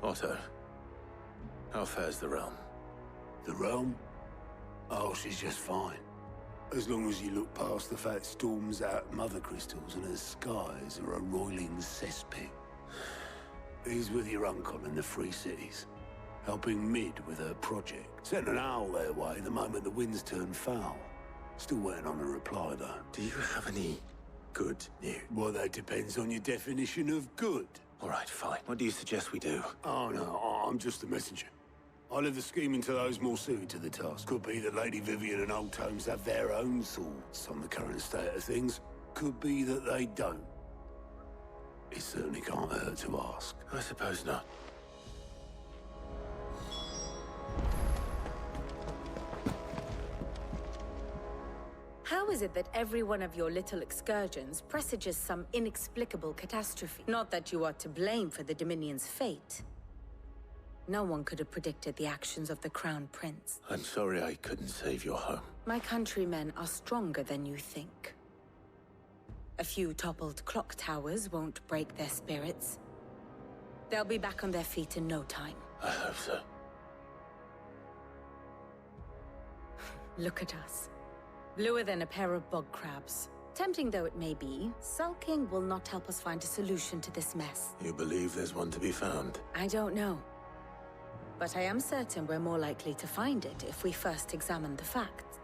Otto, how fares the realm? The realm? Oh, she's just fine. As long as you look past the fact storms out mother crystals and her skies are a roiling cesspit. He's with your uncle in the Free Cities, helping Mid with her project. Sent an owl their way the moment the winds turned foul. Still waiting on a reply, though. Do you have any good news? Well, that depends on your definition of good. All right, fine. What do you suggest we do? Oh, no, I'm just the messenger. I leave the scheming to those more suited to the task. Could be that Lady Vivian and Old Tomes have their own thoughts on the current state of things. Could be that they don't. It certainly can't hurt to ask. I suppose not. How is it that every one of your little excursions presages some inexplicable catastrophe? Not that you are to blame for the Dominion's fate. No one could have predicted the actions of the Crown Prince. I'm sorry I couldn't save your home. My countrymen are stronger than you think. A few toppled clock towers won't break their spirits. They'll be back on their feet in no time. I hope so. Look at us. Bluer than a pair of bog crabs. Tempting though it may be, sulking will not help us find a solution to this mess. You believe there's one to be found? I don't know. But I am certain we're more likely to find it if we first examine the facts.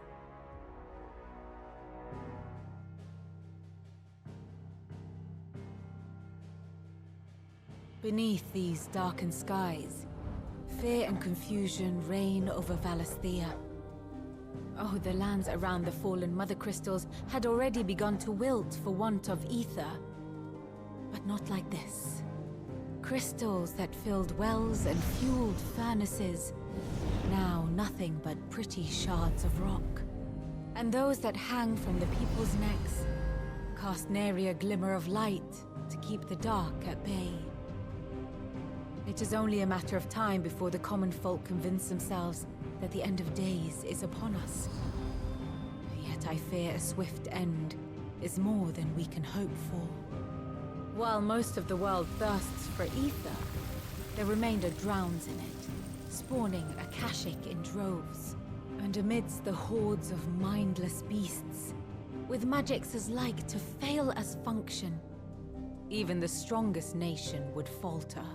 Beneath these darkened skies, fear and confusion reign over Valisthea. Oh, the lands around the fallen mother crystals had already begun to wilt for want of ether. But not like this. Crystals that filled wells and fueled furnaces, now nothing but pretty shards of rock. And those that hang from the people's necks cast nary a glimmer of light to keep the dark at bay. It is only a matter of time before the common folk convince themselves that the end of days is upon us. Yet I fear a swift end is more than we can hope for. While most of the world thirsts for ether, the remainder drowns in it, spawning Akashic in droves. And amidst the hordes of mindless beasts, with magics as like to fail as function, even the strongest nation would falter.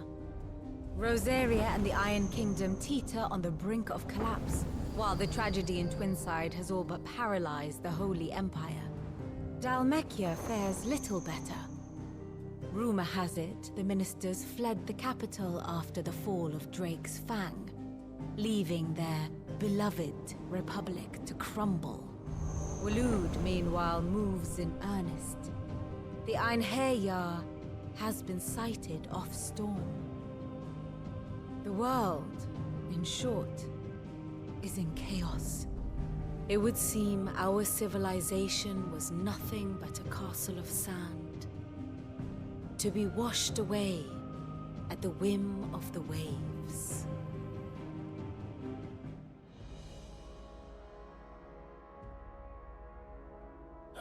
Rosaria and the Iron Kingdom teeter on the brink of collapse, while the tragedy in Twinside has all but paralyzed the Holy Empire. Dalmekia fares little better. Rumor has it the ministers fled the capital after the fall of Drake's Fang, leaving their beloved republic to crumble. Waloed, meanwhile, moves in earnest. The Einherjar has been sighted off-storm. The world, in short, is in chaos. It would seem our civilization was nothing but a castle of sand, to be washed away at the whim of the waves.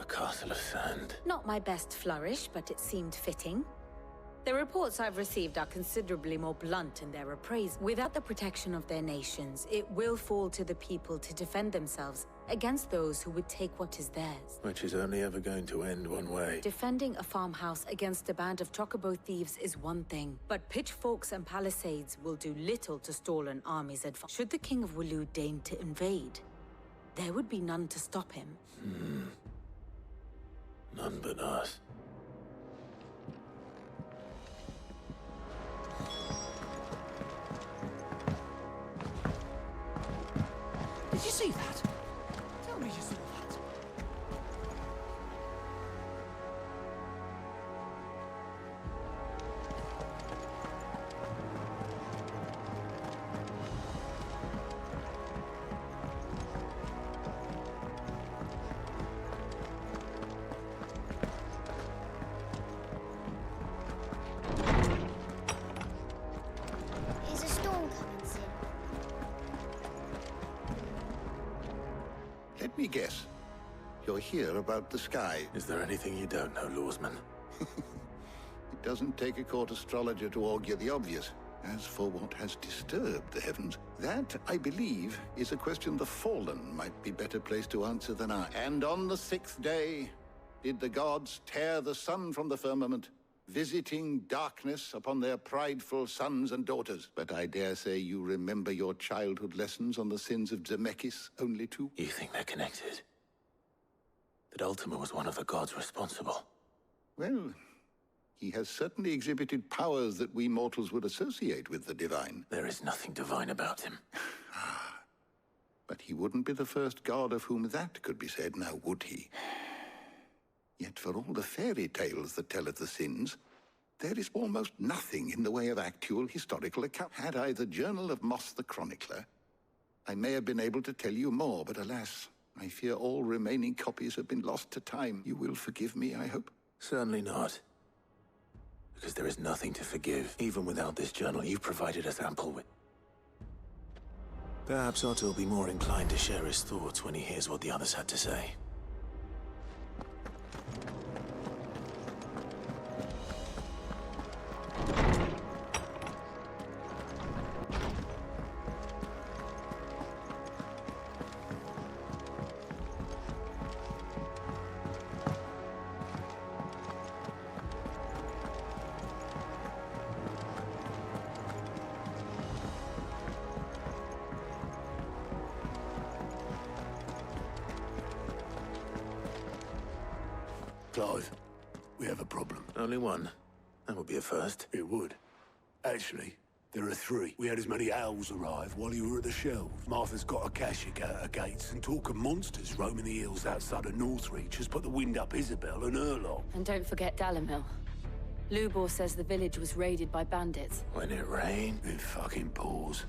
A castle of sand. Not my best flourish, but it seemed fitting. The reports I've received are considerably more blunt in their appraisal. Without the protection of their nations, it will fall to the people to defend themselves against those who would take what is theirs. Which is only ever going to end one way. Defending a farmhouse against a band of chocobo thieves is one thing, but pitchforks and palisades will do little to stall an army's advance. Should the King of Waloed deign to invade, there would be none to stop him. None but us. Did you see that? Tell me you saw that. Is a storm coming soon? Let me guess. You're here about the sky. Is there anything you don't know, Lawsman? It doesn't take a court astrologer to augur the obvious. As for what has disturbed the heavens, that, I believe, is a question the Fallen might be better placed to answer than I. And on the 6th day, did the gods tear the sun from the firmament, visiting darkness upon their prideful sons and daughters. But I dare say you remember your childhood lessons on the sins of Zemeckis only too. You think they're connected? That Ultima was one of the gods responsible? Well, he has certainly exhibited powers that we mortals would associate with the divine. There is nothing divine about him. But he wouldn't be the first god of whom that could be said, now would he? Yet for all the fairy tales that tell of the sins, there is almost nothing in the way of actual historical account. Had I the Journal of Moss the Chronicler, I may have been able to tell you more, but alas, I fear all remaining copies have been lost to time. You will forgive me, I hope? Certainly not. Because there is nothing to forgive. Even without this journal, you've provided us ample with. Perhaps Otto will be more inclined to share his thoughts when he hears what the others had to say. Clive, we have a problem. Only one. That would be a first. It would. Actually, there are 3. We had as many owls arrive while you were at the shelves. Martha's got a Akashic out her gates, and talk of monsters roaming the hills outside of Northreach has put the wind up Isabel and her lot. And don't forget Dalimil. Lubor says the village was raided by bandits. When it rained? It fucking pours.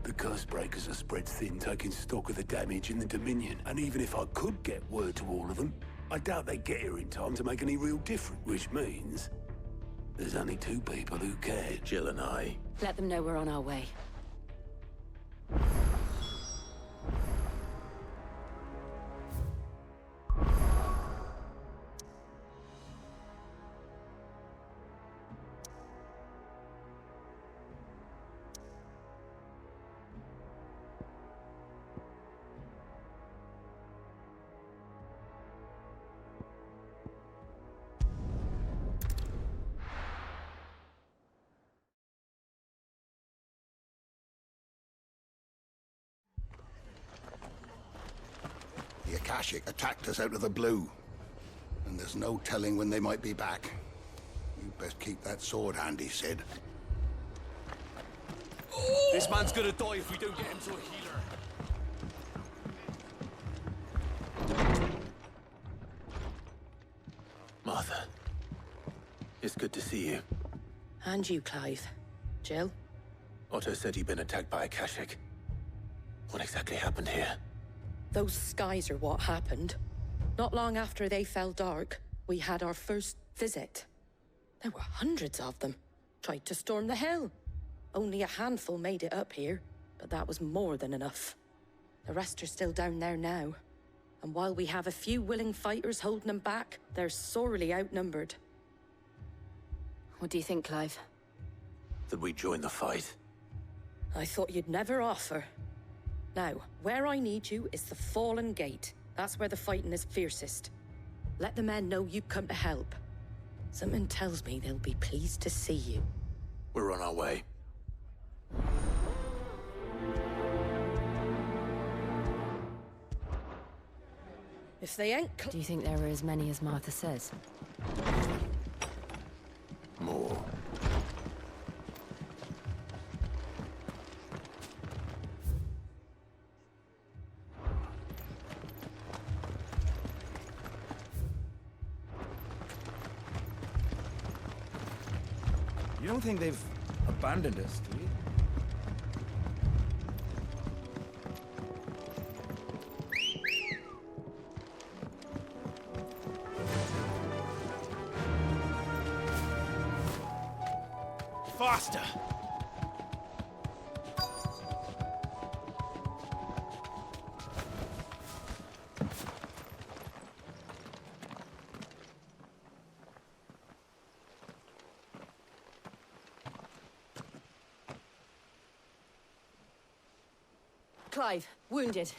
The curse breakers are spread thin, taking stock of the damage in the Dominion. And even if I could get word to all of them, I doubt they'd get here in time to make any real difference. Which means there's only 2 people who care. Jill and I. Let them know we're on our way. The Akashic attacked us out of the blue, and there's no telling when they might be back. You'd best keep that sword handy, Sid. This man's gonna die if we don't get him to a healer. Martha. It's good to see you. And you, Clive. Jill? Otto said he'd been attacked by Akashic. What exactly happened here? Those skies are what happened. Not long after they fell dark, we had our first visit. There were hundreds of them. Tried to storm the hill. Only a handful made it up here, but that was more than enough. The rest are still down there now. And while we have a few willing fighters holding them back, they're sorely outnumbered. What do you think, Clive? That we join the fight? I thought you'd never offer. Now, where I need you is the Fallen Gate. That's where the fighting is fiercest. Let the men know you've come to help. Something tells me they'll be pleased to see you. We're on our way. If they ain't... Do you think there are as many as Martha says? More. You don't think they've abandoned us, do you? Faster! Clive, wounded.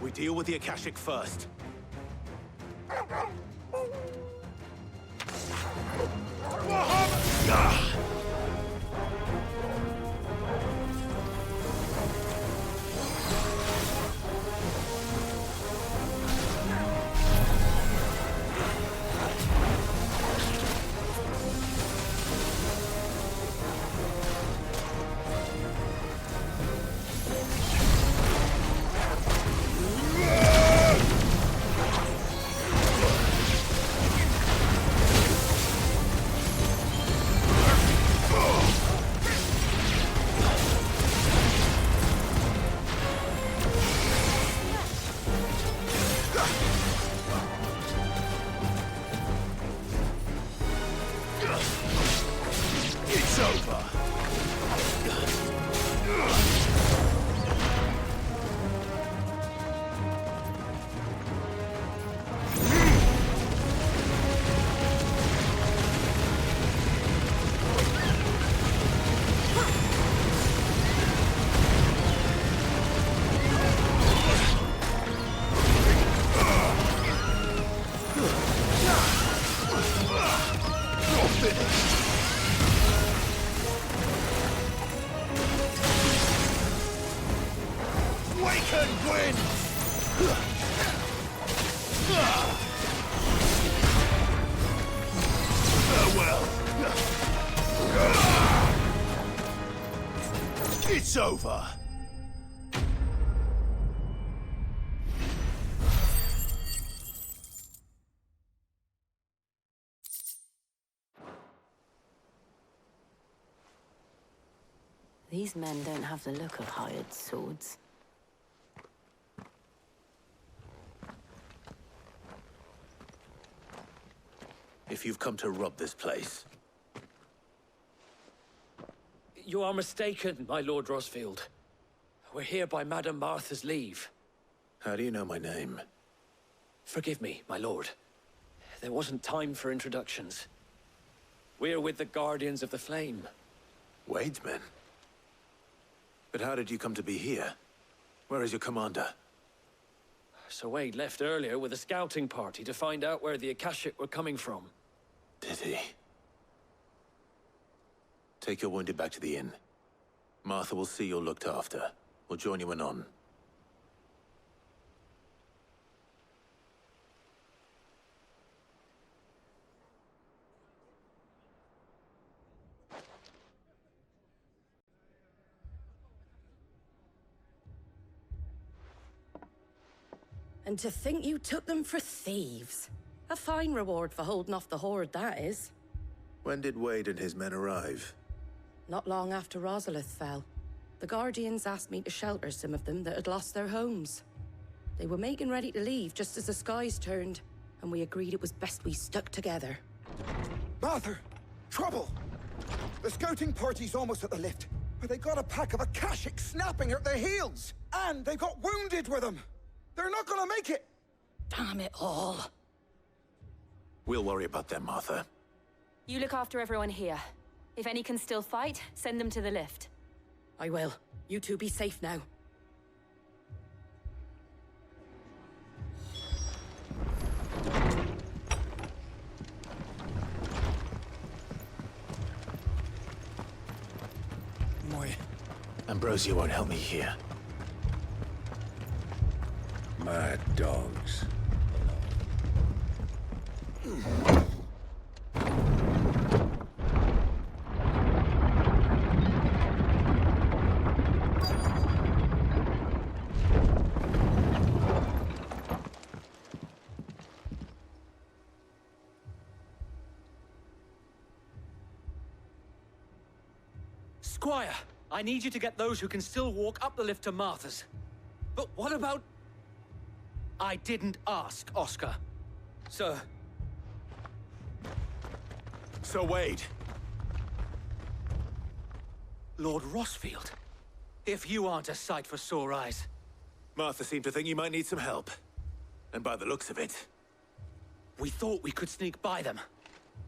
We deal with the Akashic first. It's over! These men don't have the look of hired swords. If you've come to rob this place... You are mistaken, my Lord Rosfield. We're here by Madame Martha's leave. How do you know my name? Forgive me, my lord. There wasn't time for introductions. We're with the Guardians of the Flame. Wade's men? But how did you come to be here? Where is your commander? Sir Wade left earlier with a scouting party to find out where the Akashic were coming from. Did he? Take your wounded back to the inn. Martha will see you're looked after. We'll join you anon. And to think you took them for thieves. A fine reward for holding off the horde, that is. When did Wade and his men arrive? Not long after Rosalith fell. The Guardians asked me to shelter some of them that had lost their homes. They were making ready to leave just as the skies turned, and we agreed it was best we stuck together. Martha! Trouble! The scouting party's almost at the lift, but they got a pack of Akashic snapping at their heels! And they got wounded with them! They're not gonna make it! Damn it all. We'll worry about them, Martha. You look after everyone here. If any can still fight, send them to the lift. I will. You two be safe now. Moy. Ambrosia won't help me here. Mad dogs. Squire, I need you to get those who can still walk up the lift to Martha's. But what about... I didn't ask, Oscar. Sir. Sir Wade. Lord Rosfield. If you aren't a sight for sore eyes. Martha seemed to think you might need some help. And by the looks of it... We thought we could sneak by them.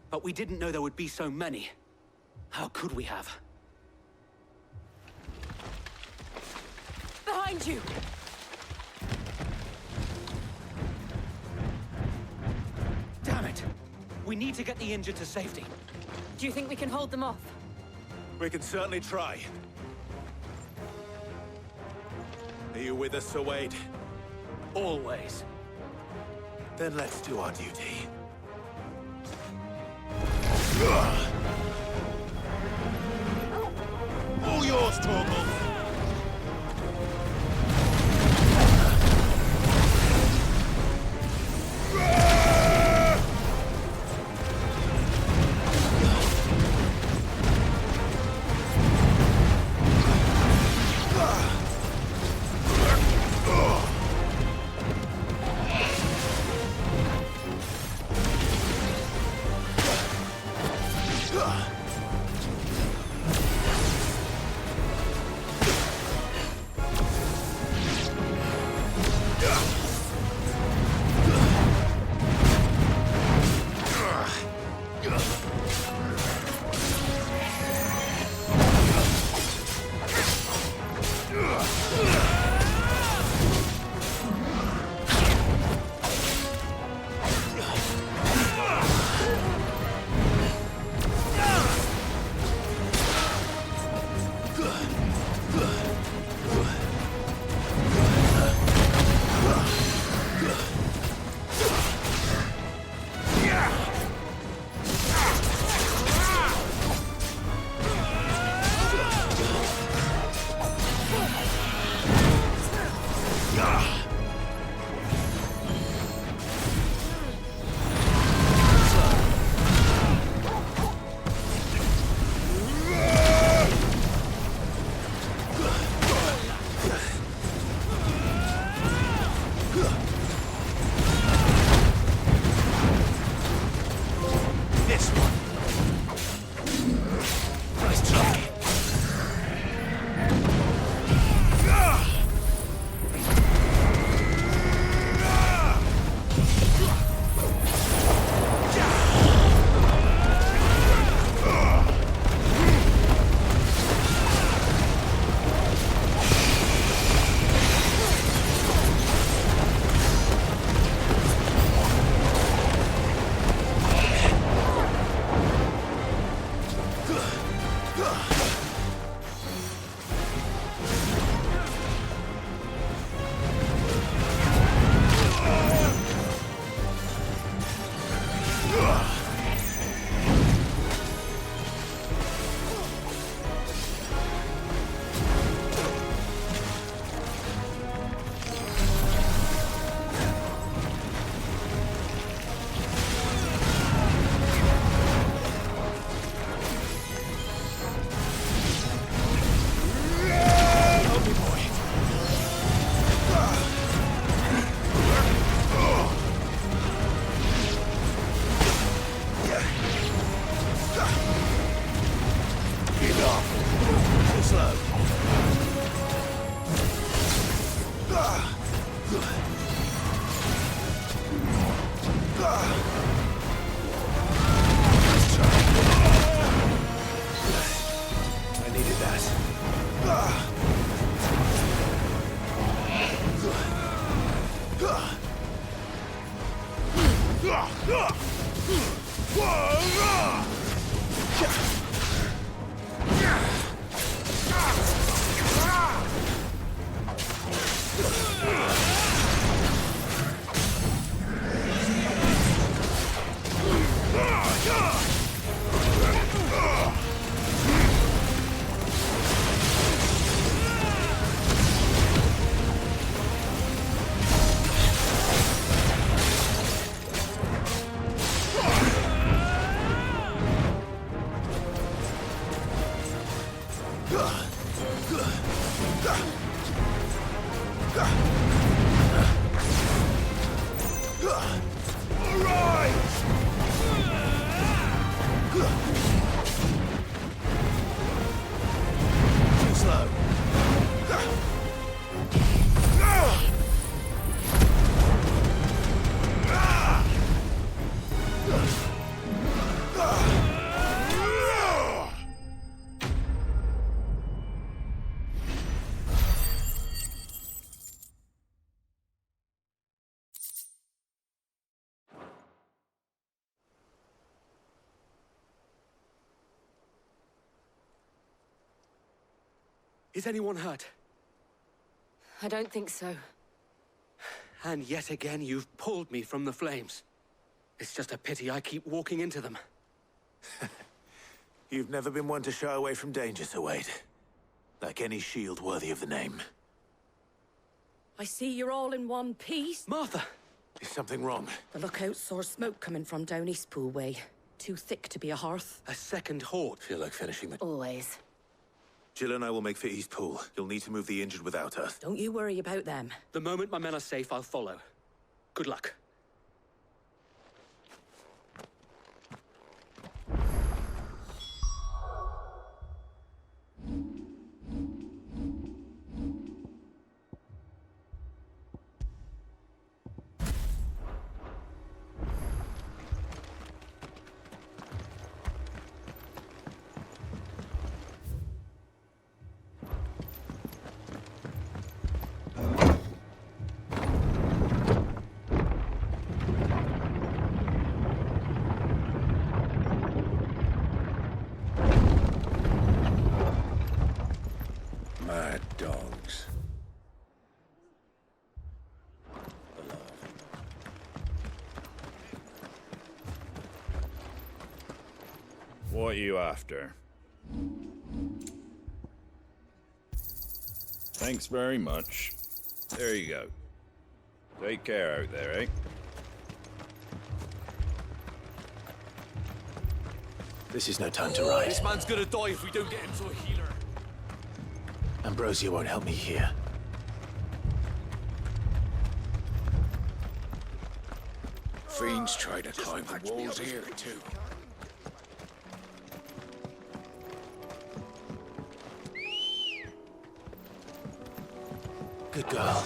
But we didn't know there would be so many. How could we have? behind you! Damn it! We need to get the injured to safety. Do you think we can hold them off? We can certainly try. Are you with us, Sir Wade? Always. Then let's do our duty. All yours, Torgal! Is anyone hurt? I don't think so. And yet again, you've pulled me from the flames. It's just a pity I keep walking into them. You've never been one to shy away from danger, Sir Wade. Like any shield worthy of the name. I see you're all in one piece. Martha! Is something wrong? The lookout saw smoke coming from down Eastpool way. Too thick to be a hearth. A second horde. Feel like finishing the... Always. Jill and I will make for Eastpool. You'll need to move the injured without us. Don't you worry about them. The moment my men are safe, I'll follow. Good luck. Mad dogs. What are you after? Thanks very much. There you go. Take care out there, eh? This is no time to ride. This man's gonna die if we don't get him to a healer. Ambrosia won't help me here. Fiends try to climb the walls here, too. Good girl.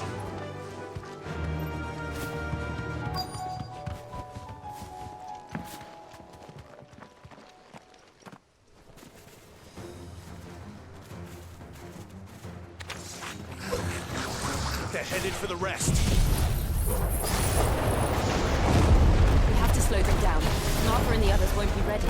They're headed for the rest. We have to slow them down. Martha and the others won't be ready.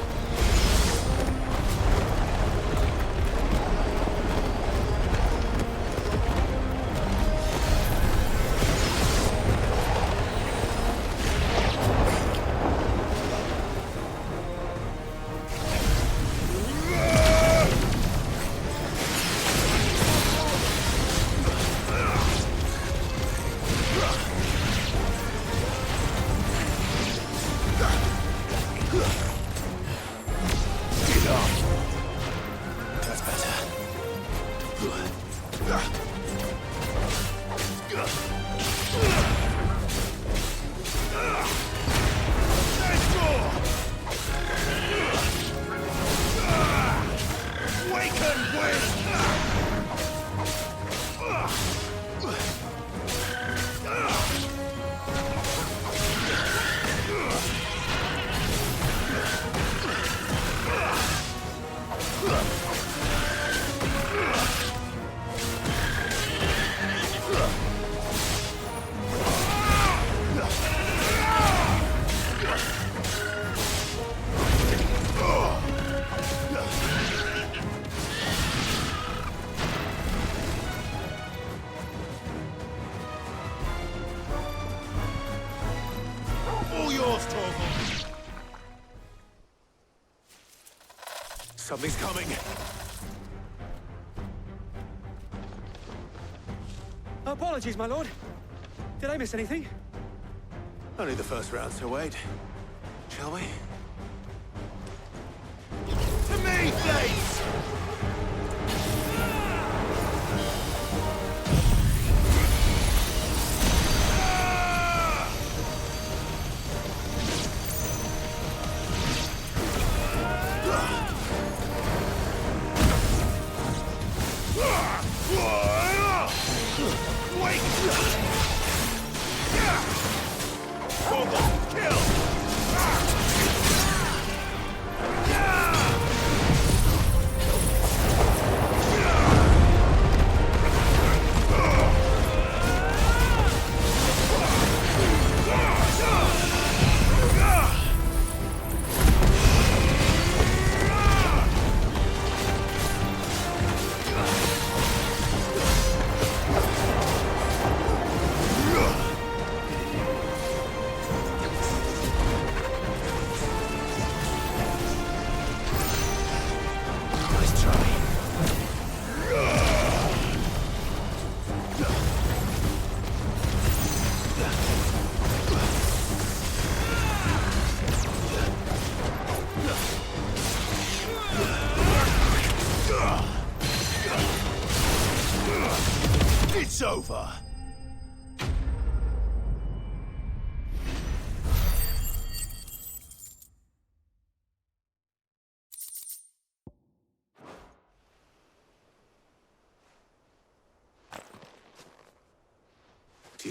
Something's coming. Apologies, my lord. Did I miss anything? Only the first round, Sir Wade. Shall we? To me, please!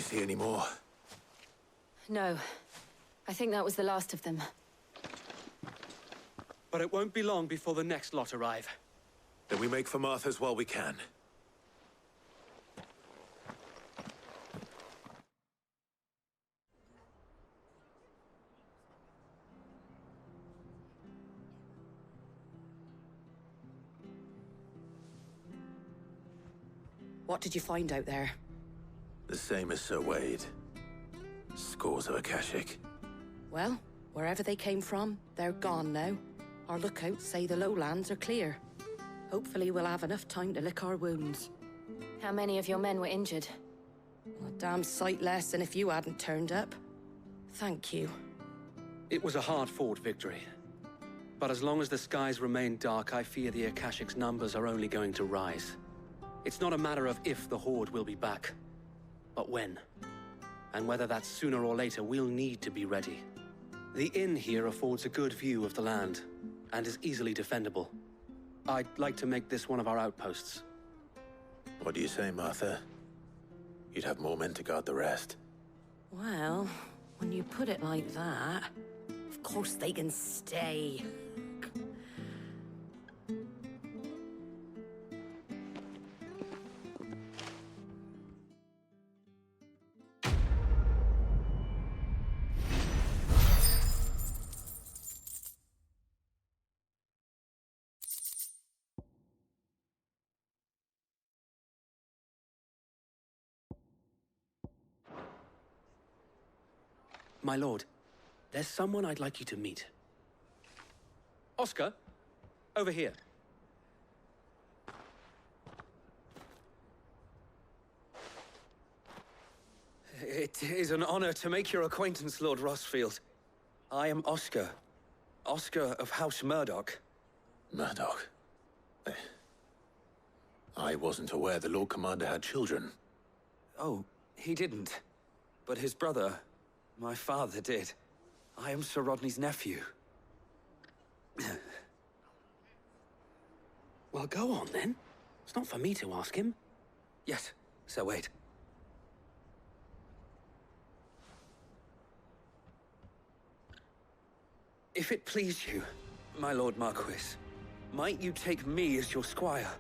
you see any more? No. I think that was the last of them. But it won't be long before the next lot arrive. Then we make for Martha's while we can. What did you find out there? The same as Sir Wade. Scores of Akashic. Well, wherever they came from, they're gone now. Our lookouts say the lowlands are clear. Hopefully we'll have enough time to lick our wounds. How many of your men were injured? A damn sight less than if you hadn't turned up. Thank you. It was a hard-fought victory. But as long as the skies remain dark, I fear the Akashic's numbers are only going to rise. It's not a matter of if the Horde will be back, but when. And whether that's sooner or later, we'll need to be ready. The inn here affords a good view of the land, and is easily defendable. I'd like to make this one of our outposts. What do you say, Martha? You'd have more men to guard the rest. Well, when you put it like that, of course they can stay. My lord, there's someone I'd like you to meet. Oscar, over here. It is an honor to make your acquaintance, Lord Rosfield. I am Oscar. Oscar of House Murdoch. Murdoch? I wasn't aware the Lord Commander had children. Oh, he didn't. But his brother, my father, did. I am Sir Rodney's nephew. Well, go on, then. It's not for me to ask him. Yes, Sir Wade. If it please you, my Lord Marquis, might you take me as your squire?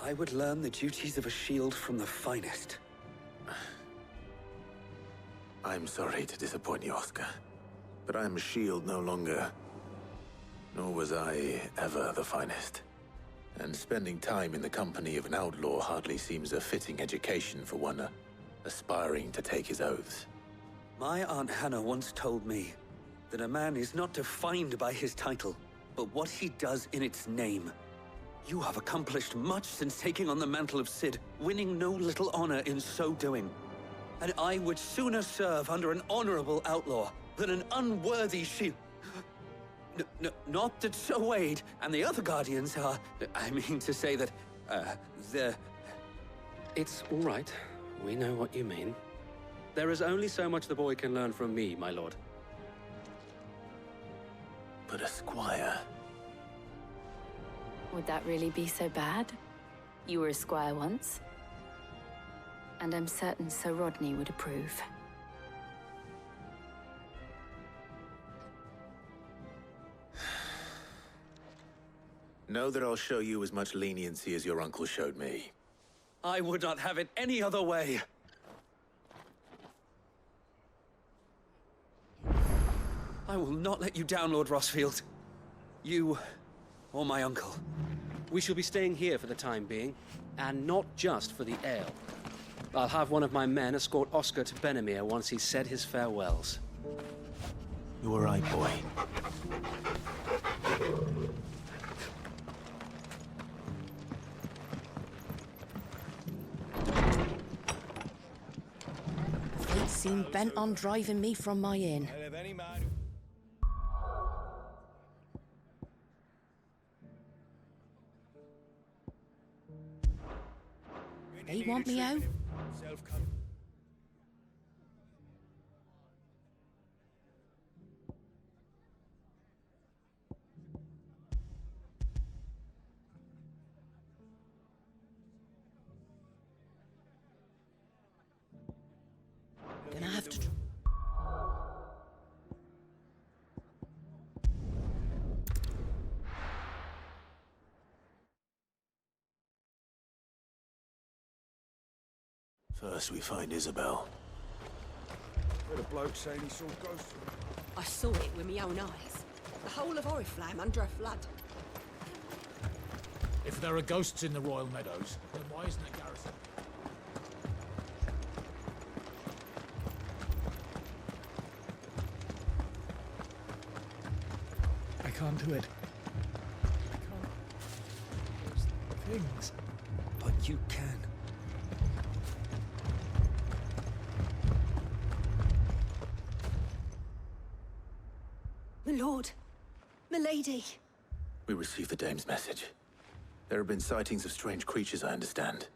I would learn the duties of a shield from the finest. I'm sorry to disappoint you, Oscar, but I'm a shield no longer. Nor was I ever the finest. And spending time in the company of an outlaw hardly seems a fitting education for one aspiring to take his oaths. My Aunt Hannah once told me that a man is not defined by his title, but what he does in its name. You have accomplished much since taking on the mantle of Cid, winning no little honor in so doing. And I would sooner serve under an honorable outlaw than an unworthy shield. Not that Sir Wade and the other Guardians are... I mean to say that, they're... It's all right. We know what you mean. There is only so much the boy can learn from me, my lord. But a squire... Would that really be so bad? You were a squire once. And I'm certain Sir Rodney would approve. Know that I'll show you as much leniency as your uncle showed me. I would not have it any other way. I will not let you down, Lord Rosfield. You, or my uncle. We shall be staying here for the time being, and not just for the ale. I'll have one of my men escort Oscar to Benimir once he's said his farewells. You were right, boy. Fate seemed bent on driving me from my inn. They want me out? Gonna have to... First we find Isabel. Heard a bloke saying he saw ghosts. I saw it with my own eyes. The whole of Oriflamme under a flood. If there are ghosts in the Royal Meadows, then why isn't it garrison? I can't do it. I can't. Those things. But you can. My lord. My lady. We received the dame's message. There have been sightings of strange creatures, I understand.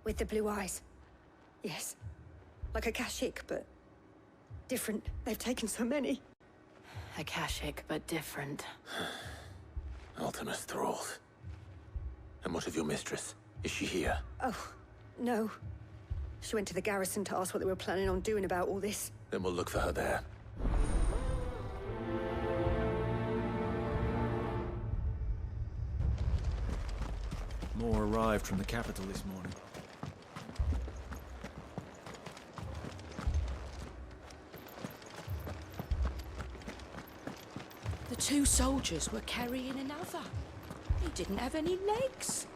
With the blue eyes. Yes. Like Akashic, but different. They've taken so many. Akashic, but different. Ultimus thralls. And what of your mistress? Is she here? Oh, no. She went to the garrison to ask what they were planning on doing about all this. Then we'll look for her there. More arrived from the capital this morning. The two soldiers were carrying another. He didn't have any legs.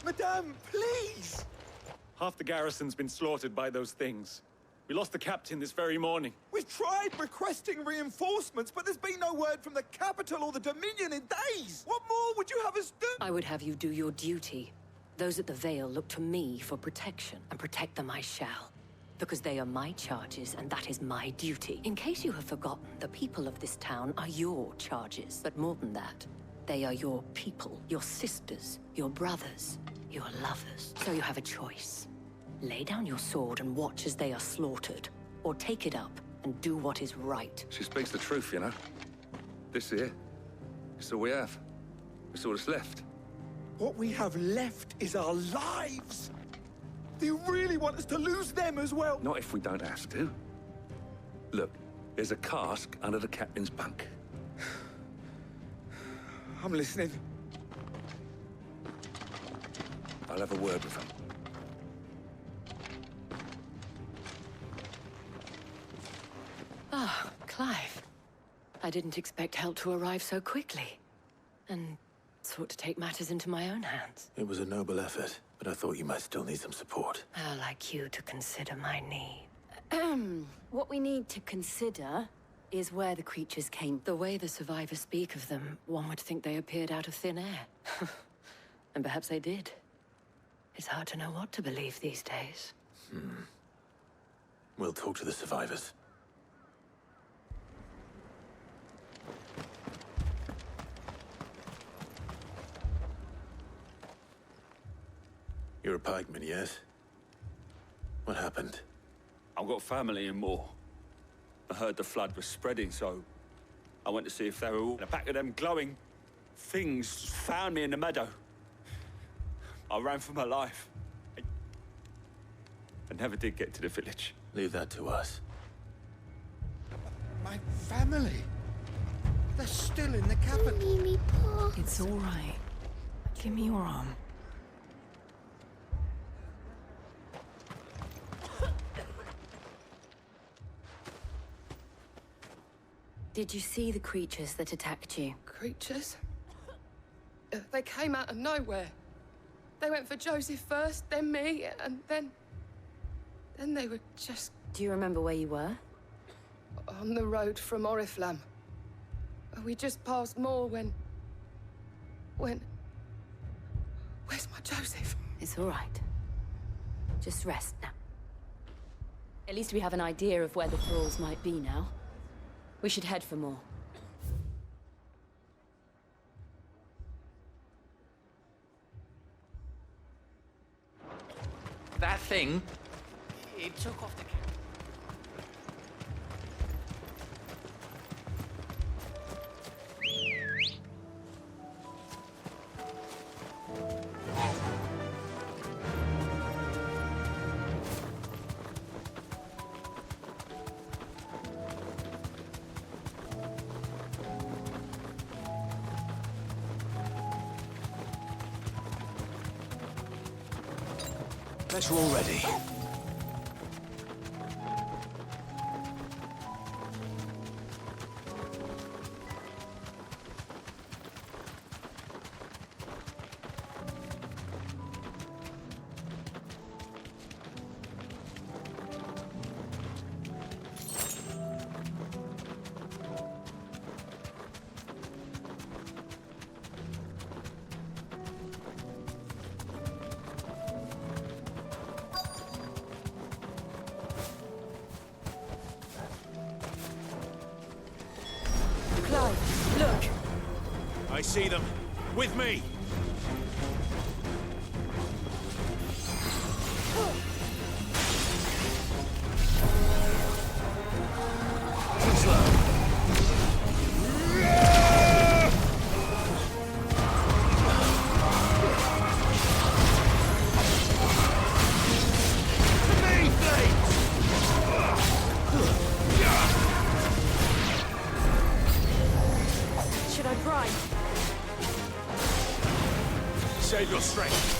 Madame, please! Half the garrison's been slaughtered by those things. We lost the captain this very morning. We've tried requesting reinforcements, but there's been no word from the capital or the Dominion in days! What more would you have us do? I would have you do your duty. Those at the Vale look to me for protection, and protect them I shall. Because they are my charges, and that is my duty. In case you have forgotten, the people of this town are your charges. But more than that, they are your people, your sisters, your brothers, your lovers. So you have a choice. Lay down your sword and watch as they are slaughtered, or take it up and do what is right. She speaks the truth, you know. This here, it's all we have. It's all that's left. What we have left is our lives! Do you really want us to lose them as well? Not if we don't have to. Look, there's a cask under the captain's bunk. I'm listening. I'll have a word with him. Ah, Clive. I didn't expect help to arrive so quickly. And sought to take matters into my own hands. It was a noble effort, but I thought you might still need some support. I'd like you to consider my need. What we need to consider is where the creatures came. The way the survivors speak of them, one would think they appeared out of thin air. And perhaps they did. It's hard to know what to believe these days. We'll talk to the survivors. You're a pikeman, yes? What happened? I've got family in Moor. I heard the flood was spreading, so I went to see if they were all... And the back of them glowing things found me in the meadow. I ran for my life. I never did get to the village. Leave that to us. My family? They're still in the capital. It's all right. Give me your arm. Did you see the creatures that attacked you? Creatures? They came out of nowhere. They went for Joseph first, then me, and then they were just... Do you remember where you were? On the road from Oriflamme. We just passed Moor when... Where's my Joseph? It's all right. Just rest now. At least we have an idea of where the thralls might be now. We should head for more. That thing, it took off the camera. Bet you're all ready. Clive, look! I see them. With me! Should I pry? Save your strength.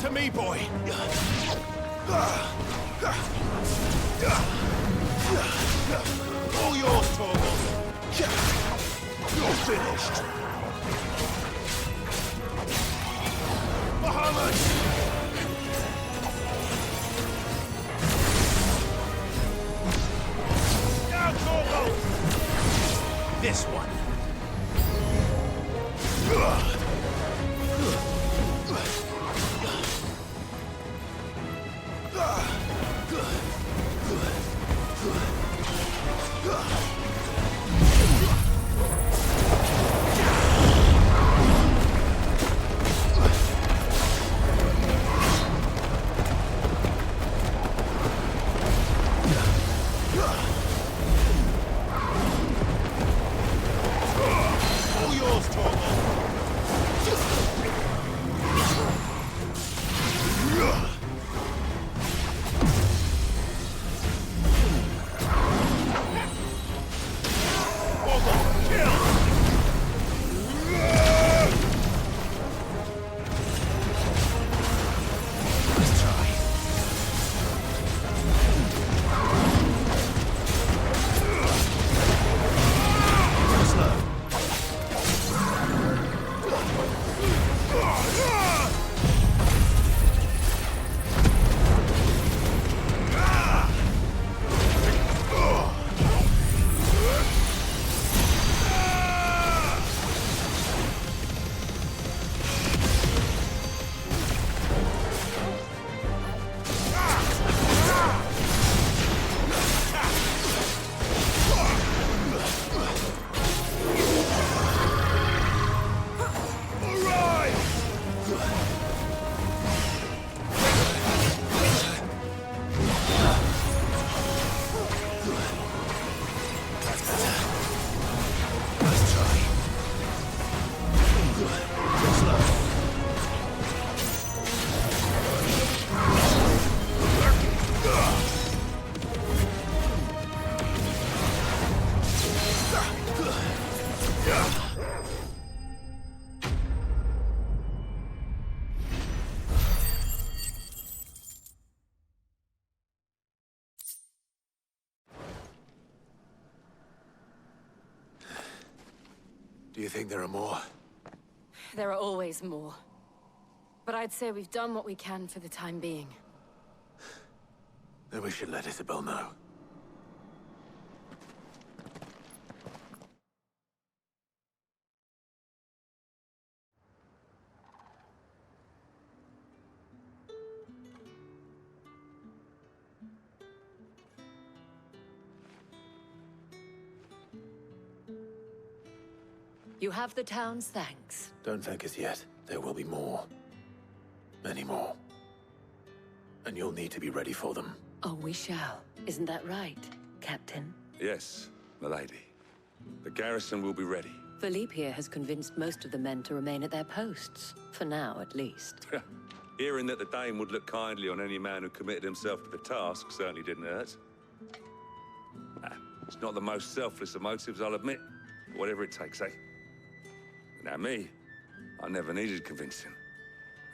To me, boy. All yours, Torgal. You're finished. Bahamut! Down, Torgal! This one. All yours, Torgal. Do you think there are more? There are always more. But I'd say we've done what we can for the time being. Then we should let Isabel know. You have the town's thanks. Don't thank us yet. There will be more. Many more. And you'll need to be ready for them. Oh, we shall. Isn't that right, Captain? Yes, Milady, the garrison will be ready. Philippe here has convinced most of the men to remain at their posts. For now, at least. Hearing that the Dane would look kindly on any man who committed himself to the task certainly didn't hurt. It's not the most selfless of motives, I'll admit. Whatever it takes, eh? Now me, I never needed convincing.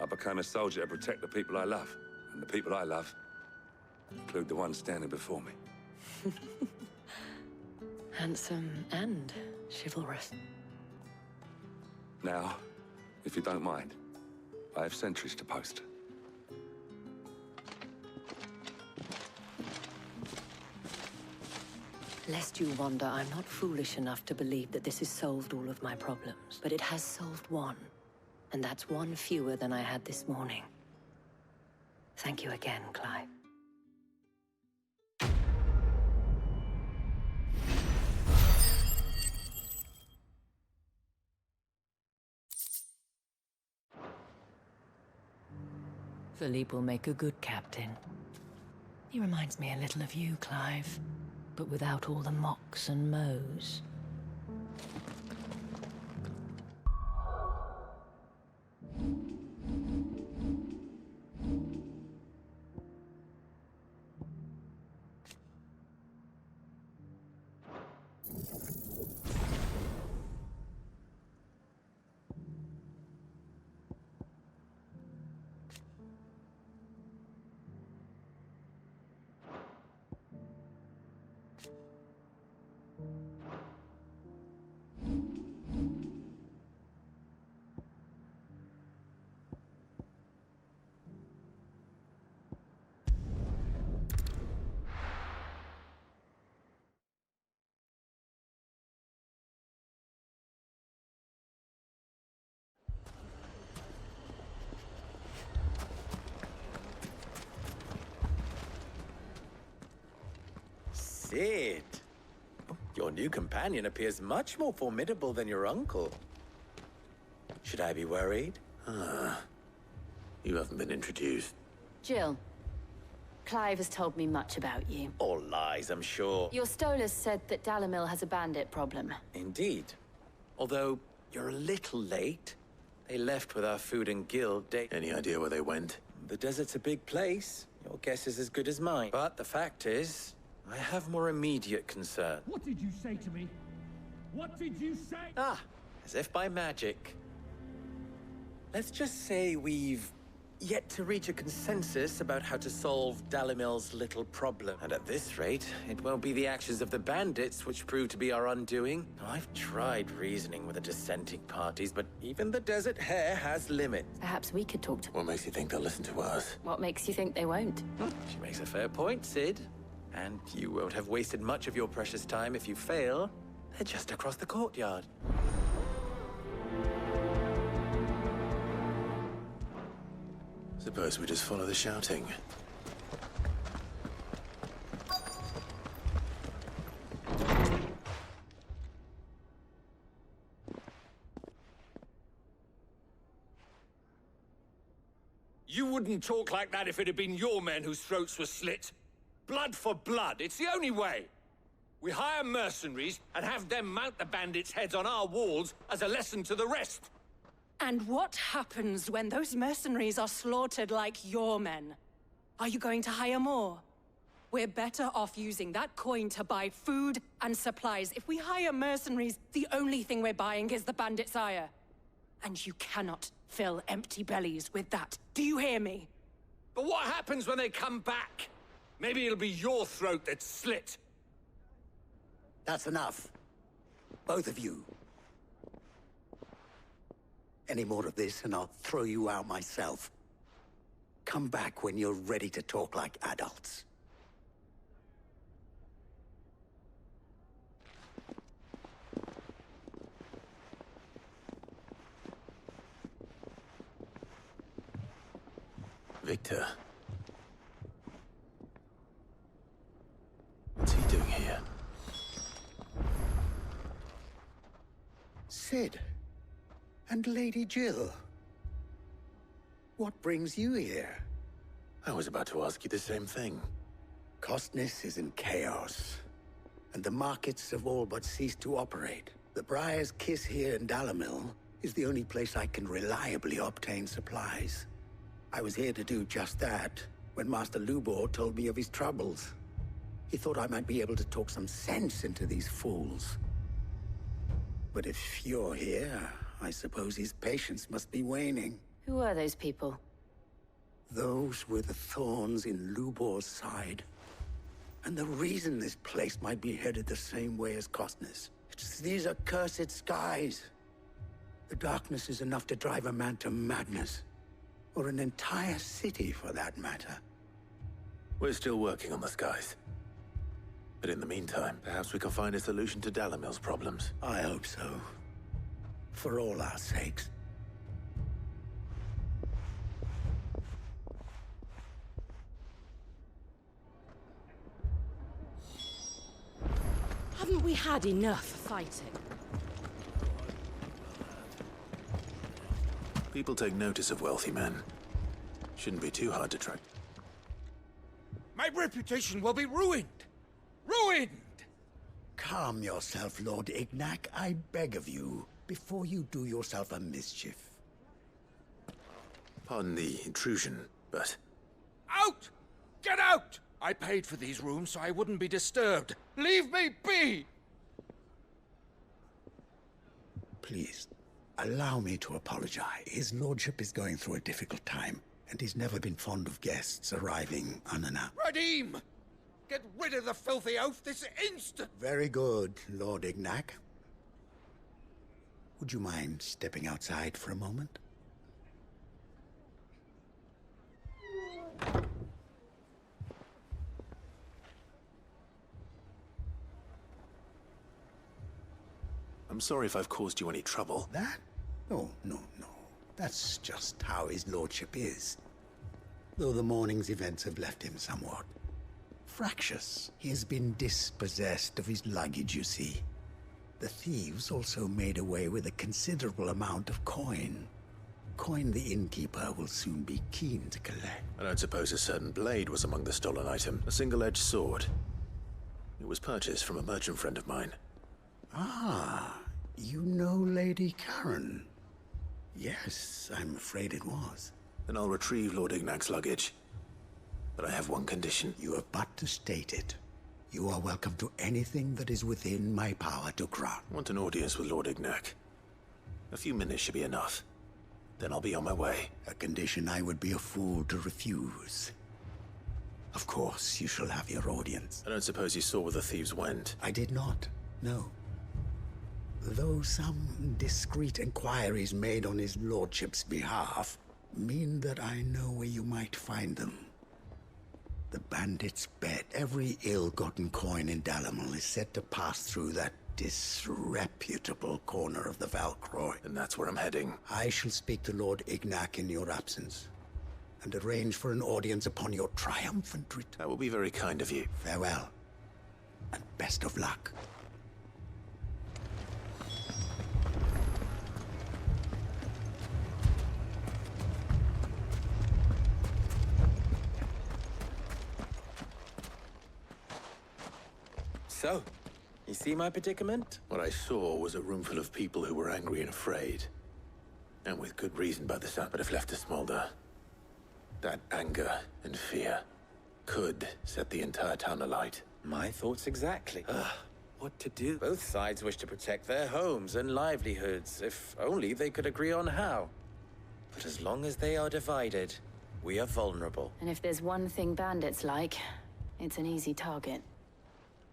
I became a soldier to protect the people I love. And the people I love include the ones standing before me. Handsome and chivalrous. Now, if you don't mind, I have sentries to post. Lest you wonder, I'm not foolish enough to believe that this has solved all of my problems. But it has solved one. And that's one fewer than I had this morning. Thank you again, Clive. Philippe will make a good captain. He reminds me a little of you, Clive, but without all the mocks and mows. Sid! Your new companion appears much more formidable than your uncle. Should I be worried? You haven't been introduced. Jill, Clive has told me much about you. All lies, I'm sure. Your Stolas said that Dalimil has a bandit problem. Indeed. Although, you're a little late. They left with our food and guild. Any idea where they went? The desert's a big place. Your guess is as good as mine. But the fact is, I have more immediate concern. What did you say to me? What did you say? As if by magic. Let's just say we've yet to reach a consensus about how to solve Dalimil's little problem. And at this rate, it won't be the actions of the bandits which prove to be our undoing. I've tried reasoning with the dissenting parties, but even the Desert Hare has limits. Perhaps we could talk to... What makes you think they'll listen to us? What makes you think they won't? She makes a fair point, Sid. And you won't have wasted much of your precious time if you fail. They're just across the courtyard. Suppose we just follow the shouting. You wouldn't talk like that if it had been your men whose throats were slit. Blood for blood, it's the only way. We hire mercenaries and have them mount the bandits' heads on our walls as a lesson to the rest. And what happens when those mercenaries are slaughtered like your men? Are you going to hire more? We're better off using that coin to buy food and supplies. If we hire mercenaries, the only thing we're buying is the bandits' ire. And you cannot fill empty bellies with that. Do you hear me? But what happens when they come back? Maybe it'll be your throat that's slit. That's enough. Both of you. Any more of this and I'll throw you out myself. Come back when you're ready to talk like adults. Victor. What's he doing here? Sid. And Lady Jill. What brings you here? I was about to ask you the same thing. Costness is in chaos. and the markets have all but ceased to operate. The Briar's Kiss here in Dalamil is the only place I can reliably obtain supplies. I was here to do just that when Master Lubor told me of his troubles. He thought I might be able to talk some sense into these fools. But if you're here, I suppose his patience must be waning. Who are those people? Those were the thorns in Lubor's side. And the reason this place might be headed the same way as Costner's. It's these accursed skies. The darkness is enough to drive a man to madness. Or an entire city, for that matter. We're still working on the skies. But in the meantime, perhaps we can find a solution to Dalamil's problems. I hope so. For all our sakes. Haven't we had enough fighting? People take notice of wealthy men. Shouldn't be too hard to track. My reputation will be ruined! Ruined! Calm yourself, Lord Ignac, I beg of you, before you do yourself a mischief. Pardon the intrusion, but... Out! Get out! I paid for these rooms so I wouldn't be disturbed. Leave me be! Please, allow me to apologize. His lordship is going through a difficult time, and he's never been fond of guests arriving unannounced. Radim! Get rid of the filthy oaf this instant! Very good, Lord Ignac. Would you mind stepping outside for a moment? I'm sorry if I've caused you any trouble. That? Oh, no. That's just how his lordship is. Though the morning's events have left him somewhat fractious. He has been dispossessed of his luggage, you see. The thieves also made away with a considerable amount of coin. Coin the innkeeper will soon be keen to collect. I don't suppose a certain blade was among the stolen item. A single-edged sword. It was purchased from a merchant friend of mine. Ah, you know Lady Karen. Yes, I'm afraid it was. Then I'll retrieve Lord Ignac's luggage. But I have one condition. You have but to state it. You are welcome to anything that is within my power to grant. I want an audience with Lord Ignac. A few minutes should be enough. Then I'll be on my way. A condition I would be a fool to refuse. Of course, you shall have your audience. I don't suppose you saw where the thieves went? I did not, no. Though some discreet inquiries made on his lordship's behalf mean that I know where you might find them. The bandits bet every ill-gotten coin in Dalamil is said to pass through that disreputable corner of the Valcroy. And that's where I'm heading. I shall speak to Lord Ignac in your absence, and arrange for an audience upon your triumphant return. That will be very kind of you. Farewell, and best of luck. So, you see my predicament? What I saw was a room full of people who were angry and afraid. And with good reason by the sound, but if left to smolder. That anger and fear could set the entire town alight. My thoughts exactly. What to do? Both sides wish to protect their homes and livelihoods, if only they could agree on how. But as long as they are divided, we are vulnerable. And if there's one thing bandits like, it's an easy target.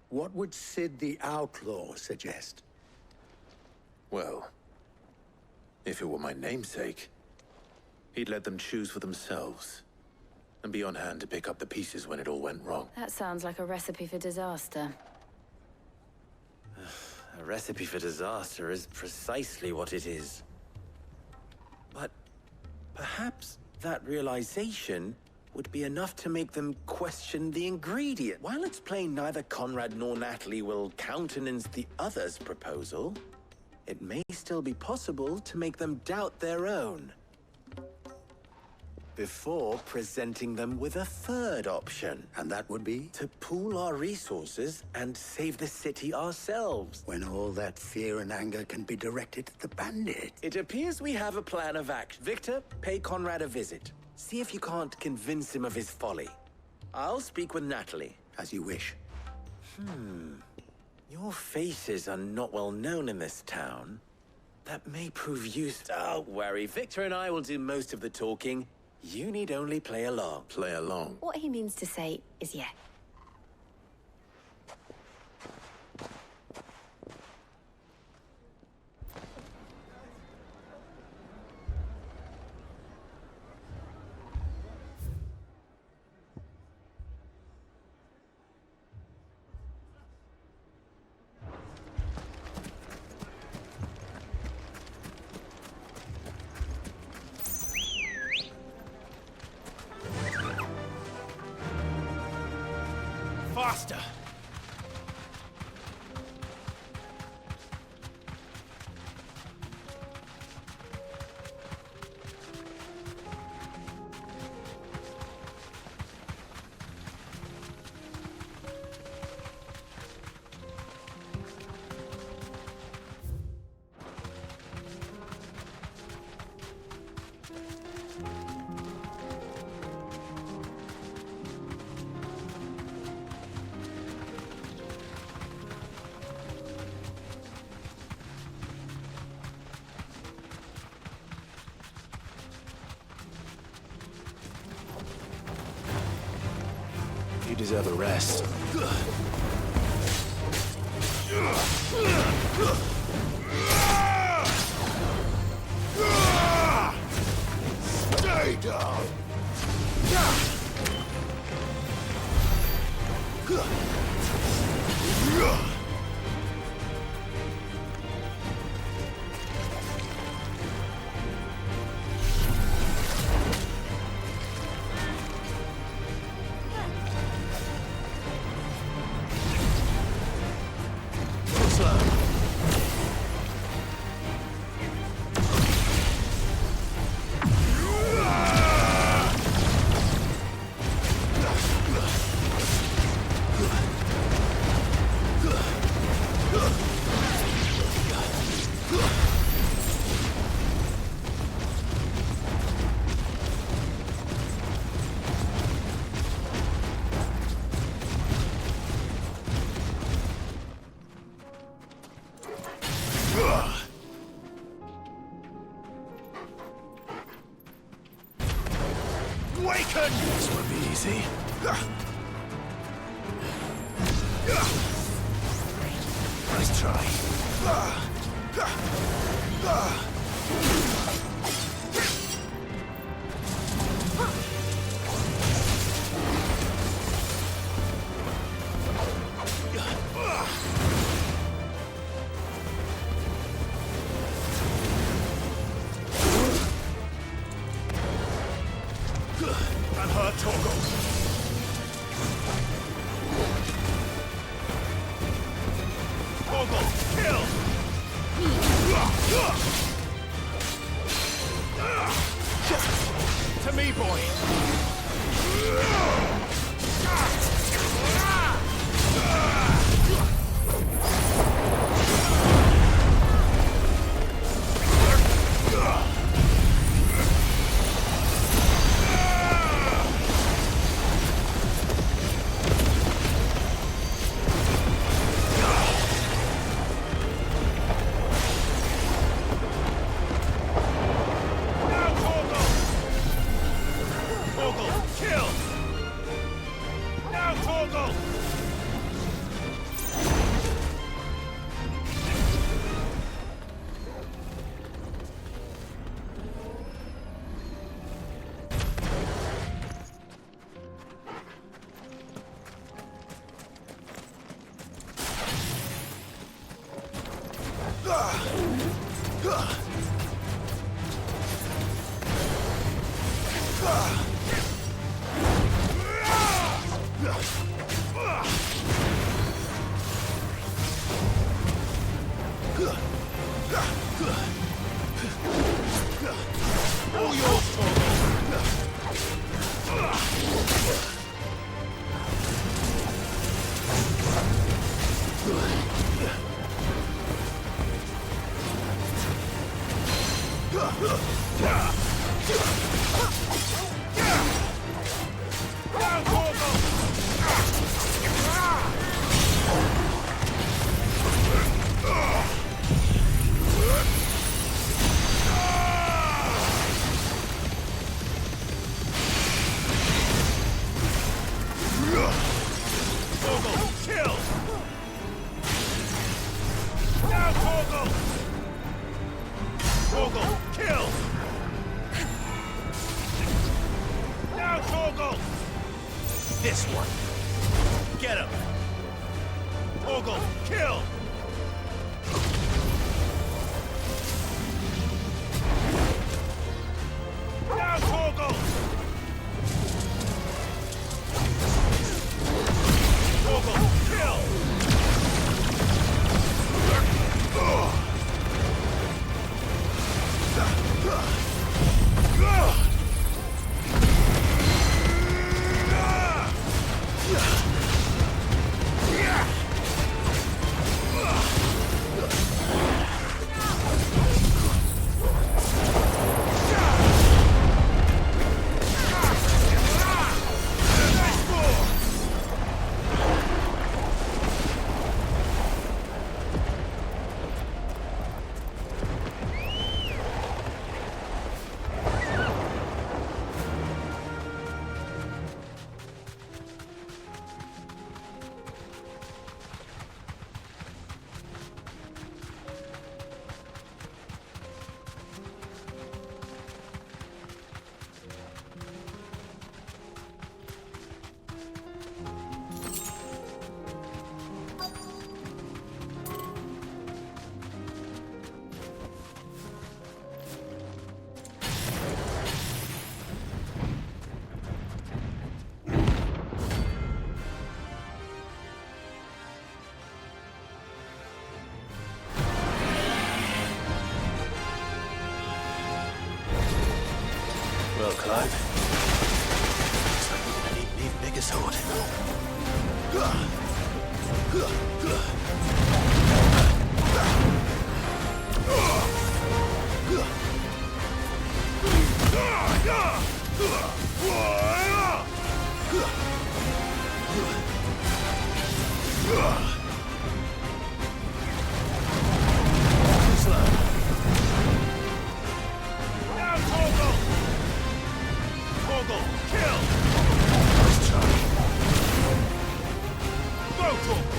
What would Sid the Outlaw suggest? Well, if it were my namesake, he'd let them choose for themselves and be on hand to pick up the pieces when it all went wrong. That sounds like a recipe for disaster. A recipe for disaster is precisely what it is. But perhaps that realization would be enough to make them question the ingredient. While it's plain neither Conrad nor Natalie will countenance the other's proposal, it may still be possible to make them doubt their own. before presenting them with a third option. And that would be? To pool our resources and save the city ourselves. When all that fear and anger can be directed at the bandit. It appears we have a plan of action. Victor, pay Conrad a visit. See if you can't convince him of his folly. I'll speak with Natalie. As you wish. Your faces are not well known in this town. That may prove useful. Don't worry, Victor and I will do most of the talking. You need only play along. Play along? What he means to say is yeah. Faster! You deserve a rest. Stay down! This won't be easy. Nice try. To me, boy! All yours, Torgal. Torgal! Torgal, kill! Now, Torgal! This one. Get him! Torgal, kill! Now, Torgal! Torgal, kill! Well, Clive, looks like we're gonna need an even bigger sword. Now, Torgal! Torgal, kill! Nice try. Go, Torgal!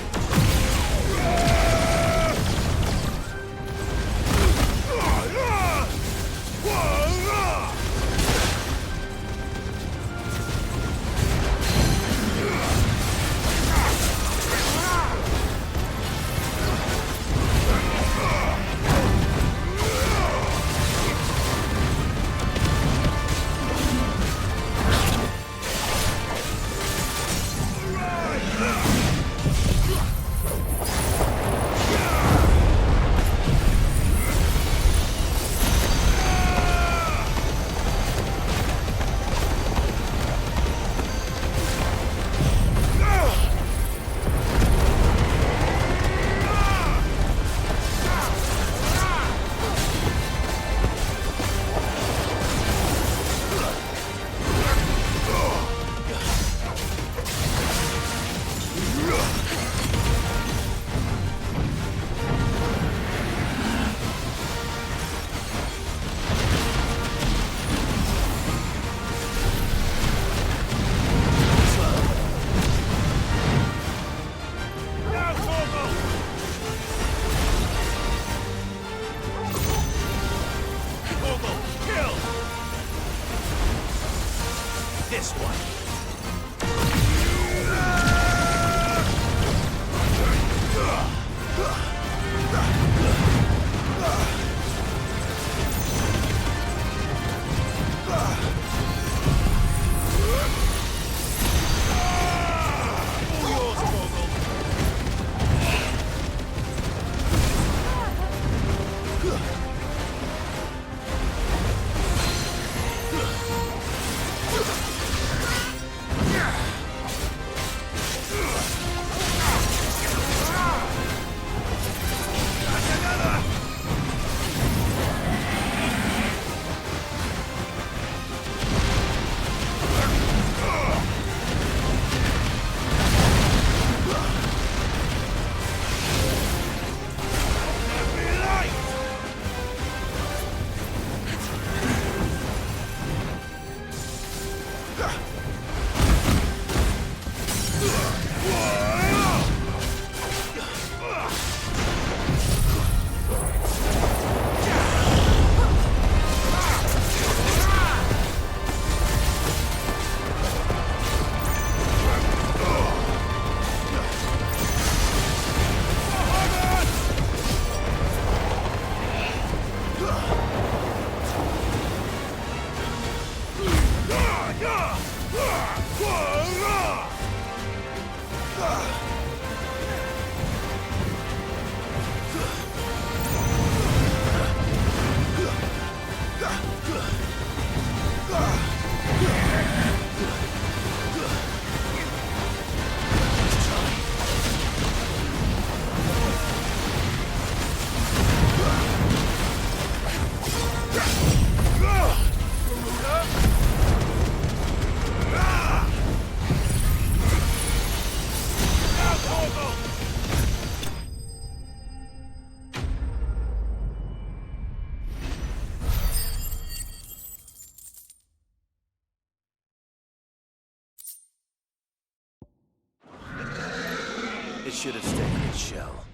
It should have stayed in its shell.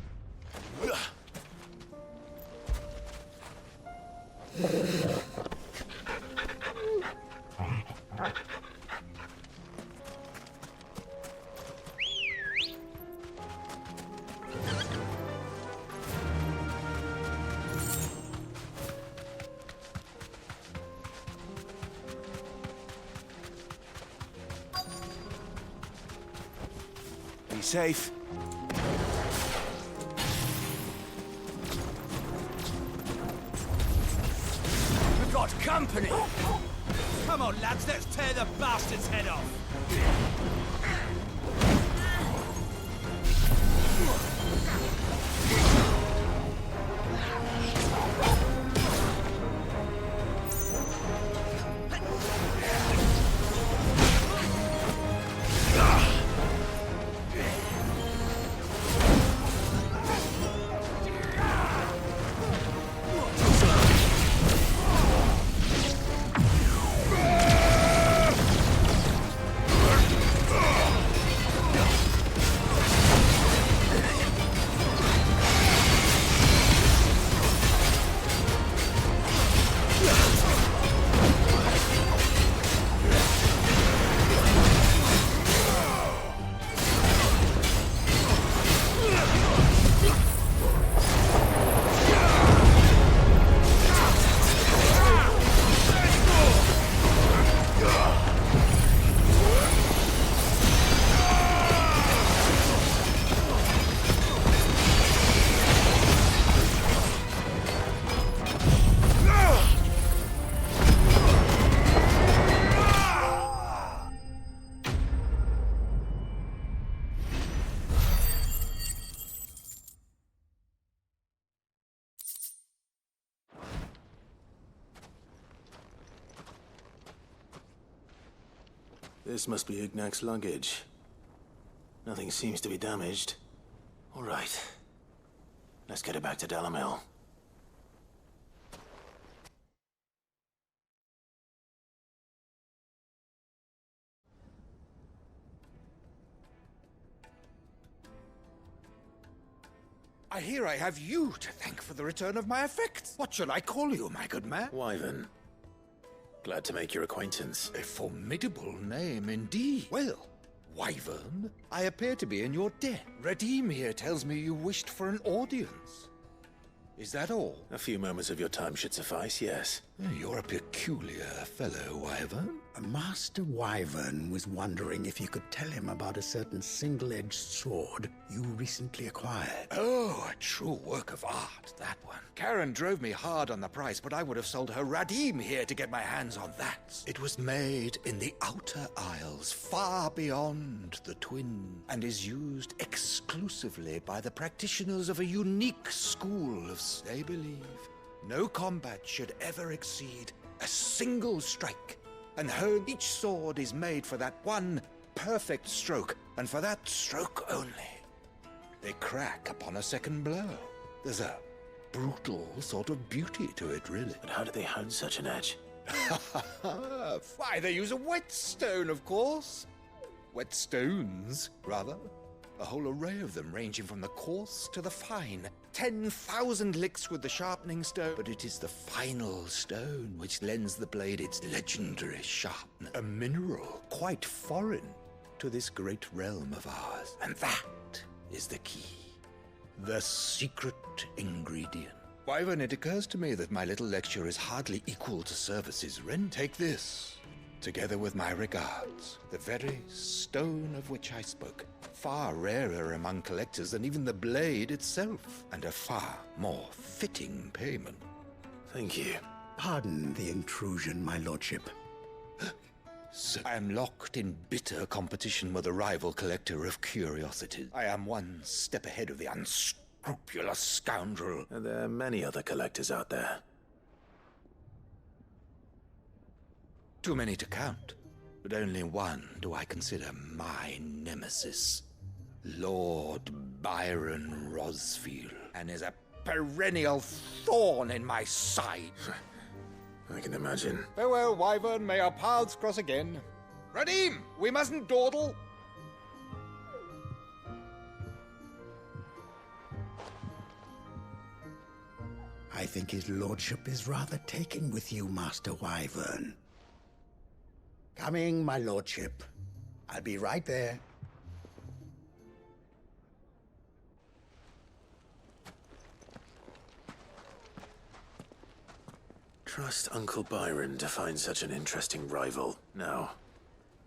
Be safe. We've got company! Come on, lads, let's tear the bastard's head off! This must be Ignac's luggage. Nothing seems to be damaged. All right. Let's get it back to Dalamil. I hear I have you to thank for the return of my effects. What shall I call you, my good man? Wyvern. Glad to make your acquaintance. A formidable name indeed. Well, Wyvern, I appear to be in your debt. Redeem here tells me you wished for an audience. Is that all? A few moments of your time should suffice, yes. You're a peculiar fellow, Wyvern. Master Wyvern was wondering if you could tell him about a certain single-edged sword you recently acquired. Oh, a true work of art, that one. Karen drove me hard on the price, but I would have sold her Radim here to get my hands on that. It was made in the Outer Isles, far beyond the Twin, and is used exclusively by the practitioners of a unique school of say-believe. No combat should ever exceed a single strike, and each sword is made for that one perfect stroke, and for that stroke only. They crack upon a second blow. There's a brutal sort of beauty to it, really. But how do they hone such an edge? Why, they use a whetstone, of course. Whetstones, rather. A whole array of them, ranging from the coarse to the fine. 10,000 licks with the sharpening stone, but it is the final stone which lends the blade its legendary sharpness. A mineral quite foreign to this great realm of ours. And that is the key. The secret ingredient. Wyvern, it occurs to me that my little lecture is hardly equal to services rent. Take this, together with my regards. The very stone of which I spoke. Far rarer among collectors than even the blade itself, and a far more fitting payment. Thank you. Pardon the intrusion, my lordship. Sir, I am locked in bitter competition with a rival collector of curiosities. I am one step ahead of the unscrupulous scoundrel. And there are many other collectors out there. Too many to count, but only one do I consider my nemesis. Lord Byron Rosfield, and is a perennial thorn in my side. I can imagine. Farewell, Wyvern. May our paths cross again. Radim, we mustn't dawdle. I think his lordship is rather taken with you, Master Wyvern. Coming, my lordship. I'll be right there. Trust Uncle Byron to find such an interesting rival. Now,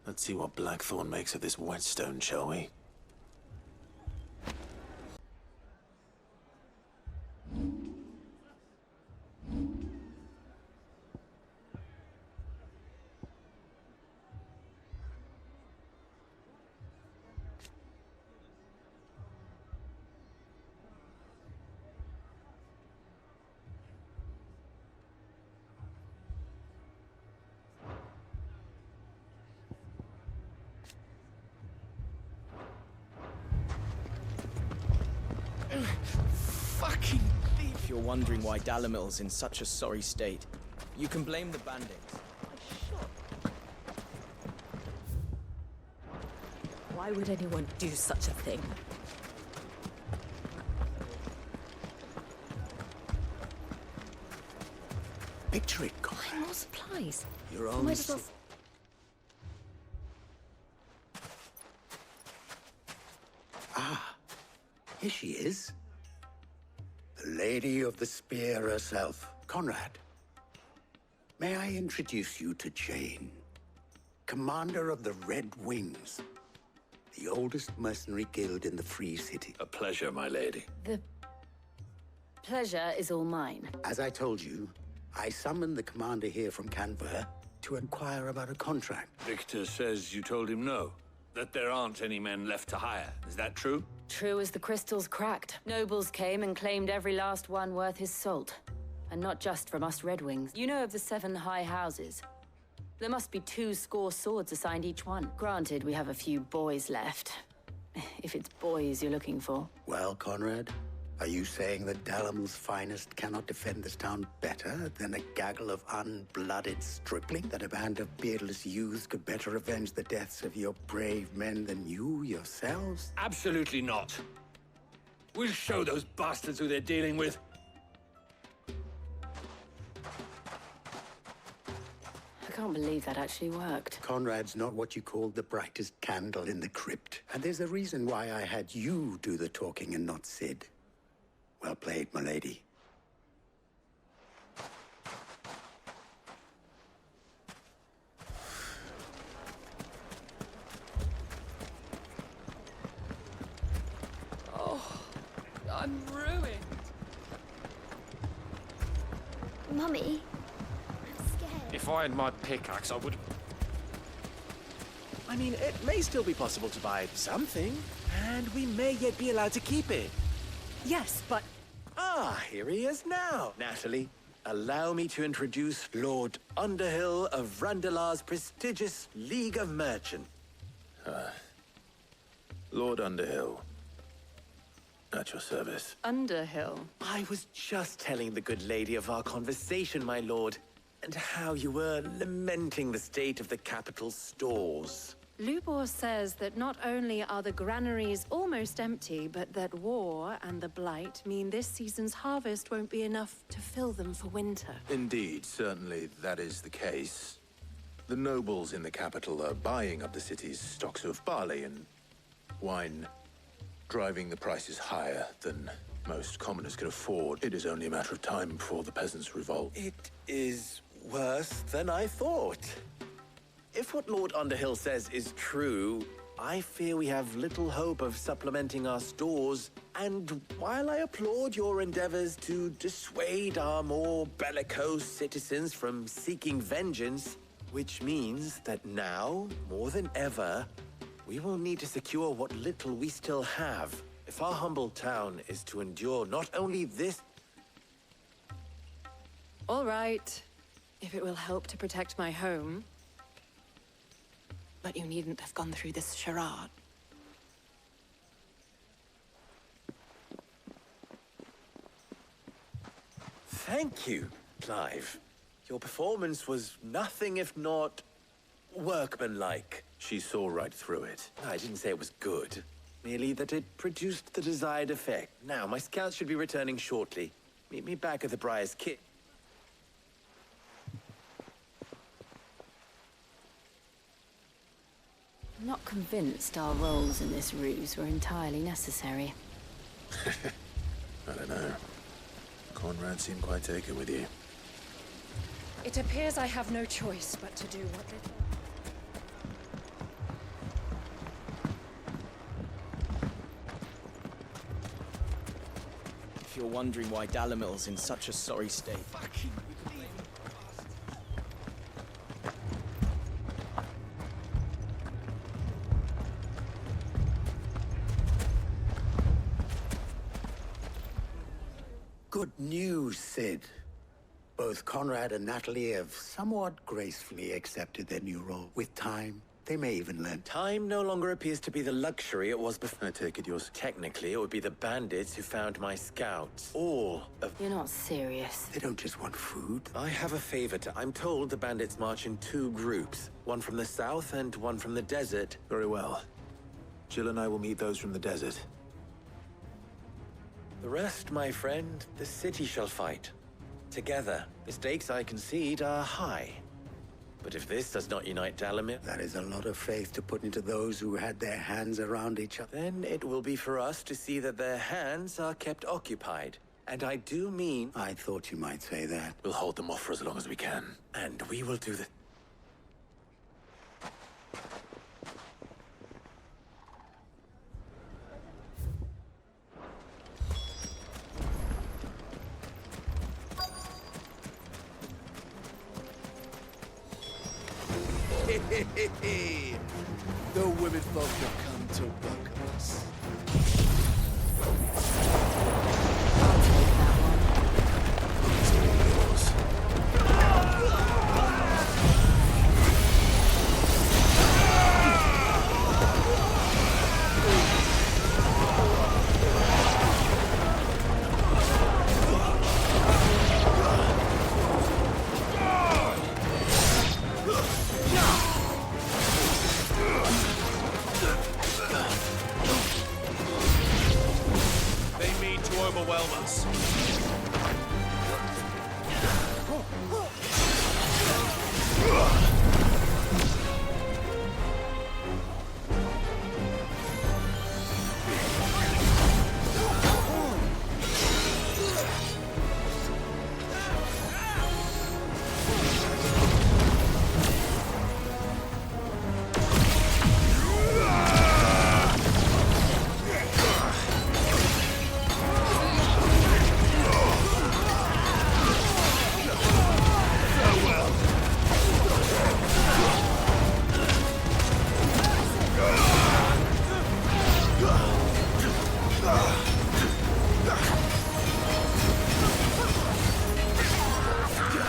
let's see what Blackthorn makes of this whetstone, shall we? Fucking thief! If you're wondering why Dalamil's in such a sorry state, you can blame the bandits. Why would anyone do such a thing? Picture it, Conrad. Buy more supplies. Your I own might as well... Here she is. The Lady of the Spear herself, Conrad. May I introduce you to Jane, commander of the Red Wings, the oldest mercenary guild in the Free City. A pleasure, my lady. The pleasure is all mine. As I told you, I summoned the commander here from Canver to inquire about a contract. Victor says you told him no, that there aren't any men left to hire. Is that true? True as the crystals cracked. Nobles came and claimed every last one worth his salt. And not just from us Red Wings. You know of the 7 high houses. There must be 2 swords assigned each one. Granted, we have a few boys left. If it's boys you're looking for. Well, Conrad, are you saying that Dalamil's finest cannot defend this town better than a gaggle of unblooded stripling? That a band of beardless youths could better avenge the deaths of your brave men than you yourselves? Absolutely not. We'll show those bastards who they're dealing with. I can't believe that actually worked. Conrad's not what you call the brightest candle in the crypt. And there's a reason why I had you do the talking and not Sid. Well played, my lady. Oh, I'm ruined. Mummy, I'm scared. If I had my pickaxe, I would... I mean, it may still be possible to buy something, and we may yet be allowed to keep it. Yes, but... Ah, here he is now. Natalie, allow me to introduce Lord Underhill of Randalar's prestigious League of Merchants. Lord Underhill. At your service. Underhill? I was just telling the good lady of our conversation, my lord, and how you were lamenting the state of the capital's stores. Lubor says that not only are the granaries almost empty, but that war and the Blight mean this season's harvest won't be enough to fill them for winter. Indeed, certainly that is the case. The nobles in the capital are buying up the city's stocks of barley and wine, driving the prices higher than most commoners can afford. It is only a matter of time before the peasants revolt. It is worse than I thought. If what Lord Underhill says is true, I fear we have little hope of supplementing our stores. And while I applaud your endeavors to dissuade our more bellicose citizens from seeking vengeance, which means that now, more than ever, we will need to secure what little we still have if our humble town is to endure not only this... All right, if it will help to protect my home. But you needn't have gone through this charade. Thank you, Clive. Your performance was nothing if not workmanlike. She saw right through it. I didn't say it was good. Merely that it produced the desired effect. Now, my scouts should be returning shortly. Meet me back at the Briar's Kit. I'm not convinced our roles in this ruse were entirely necessary. I don't know. Conrad seemed quite taken with you. It appears I have no choice but to do what little... If you're wondering why Dalamil's in such a sorry state... Good news, Sid. Both Conrad and Natalie have somewhat gracefully accepted their new role. With time, they may even learn. Time no longer appears to be the luxury it was before. I take it yours. Technically, it would be the bandits who found my scouts. All of... You're not serious. They don't just want food. I have a favor to... I'm told the bandits march in 2 groups. One from the south and one from the desert. Very well. Jill and I will meet those from the desert. The rest, my friend, the city shall fight. Together. The stakes, I concede, are high. But if this does not unite Dalamir... That is a lot of faith to put into those who had their hands around each other. Then it will be for us to see that their hands are kept occupied. And I do mean... I thought you might say that. We'll hold them off for as long as we can. And we will do the... The women folk have come to welcome us.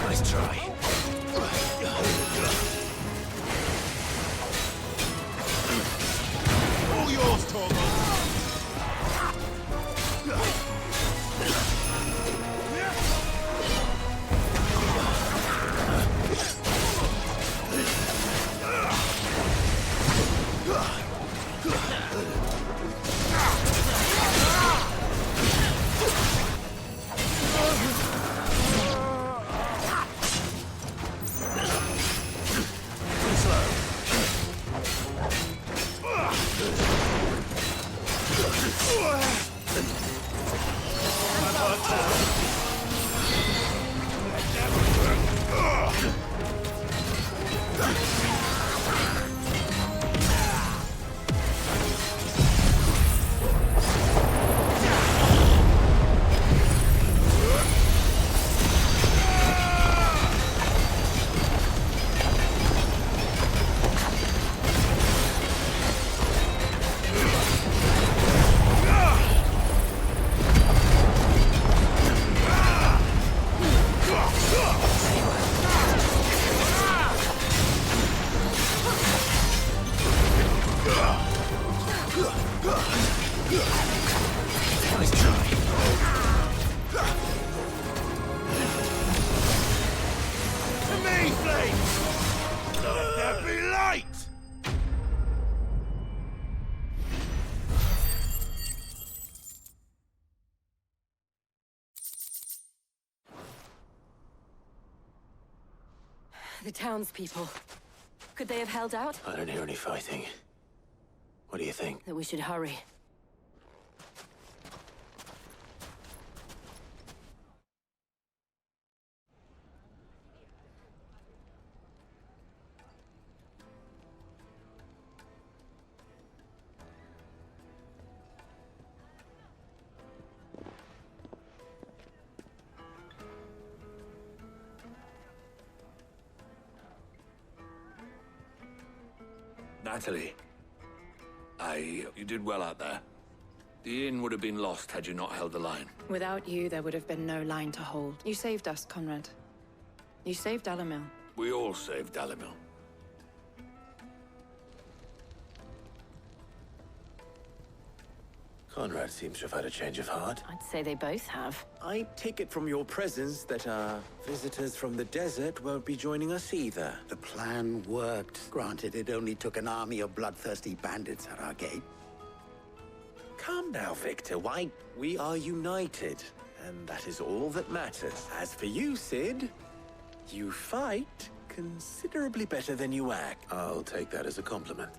Nice try. me, fleet! Let there be light! The townspeople. Could they have held out? I don't hear any fighting. What do you think? That we should hurry. Natalie, you did well out there. The inn would have been lost had you not held the line. Without you, there would have been no line to hold. You saved us, Conrad. You saved Dalamil. We all saved Dalamil. Conrad seems to have had a change of heart. I'd say they both have. I take it from your presence that our visitors from the desert won't be joining us either. The plan worked. Granted, it only took an army of bloodthirsty bandits at our gate. Calm now, Victor. Why, we are united, and that is all that matters. As for you, Sid, you fight considerably better than you act. I'll take that as a compliment.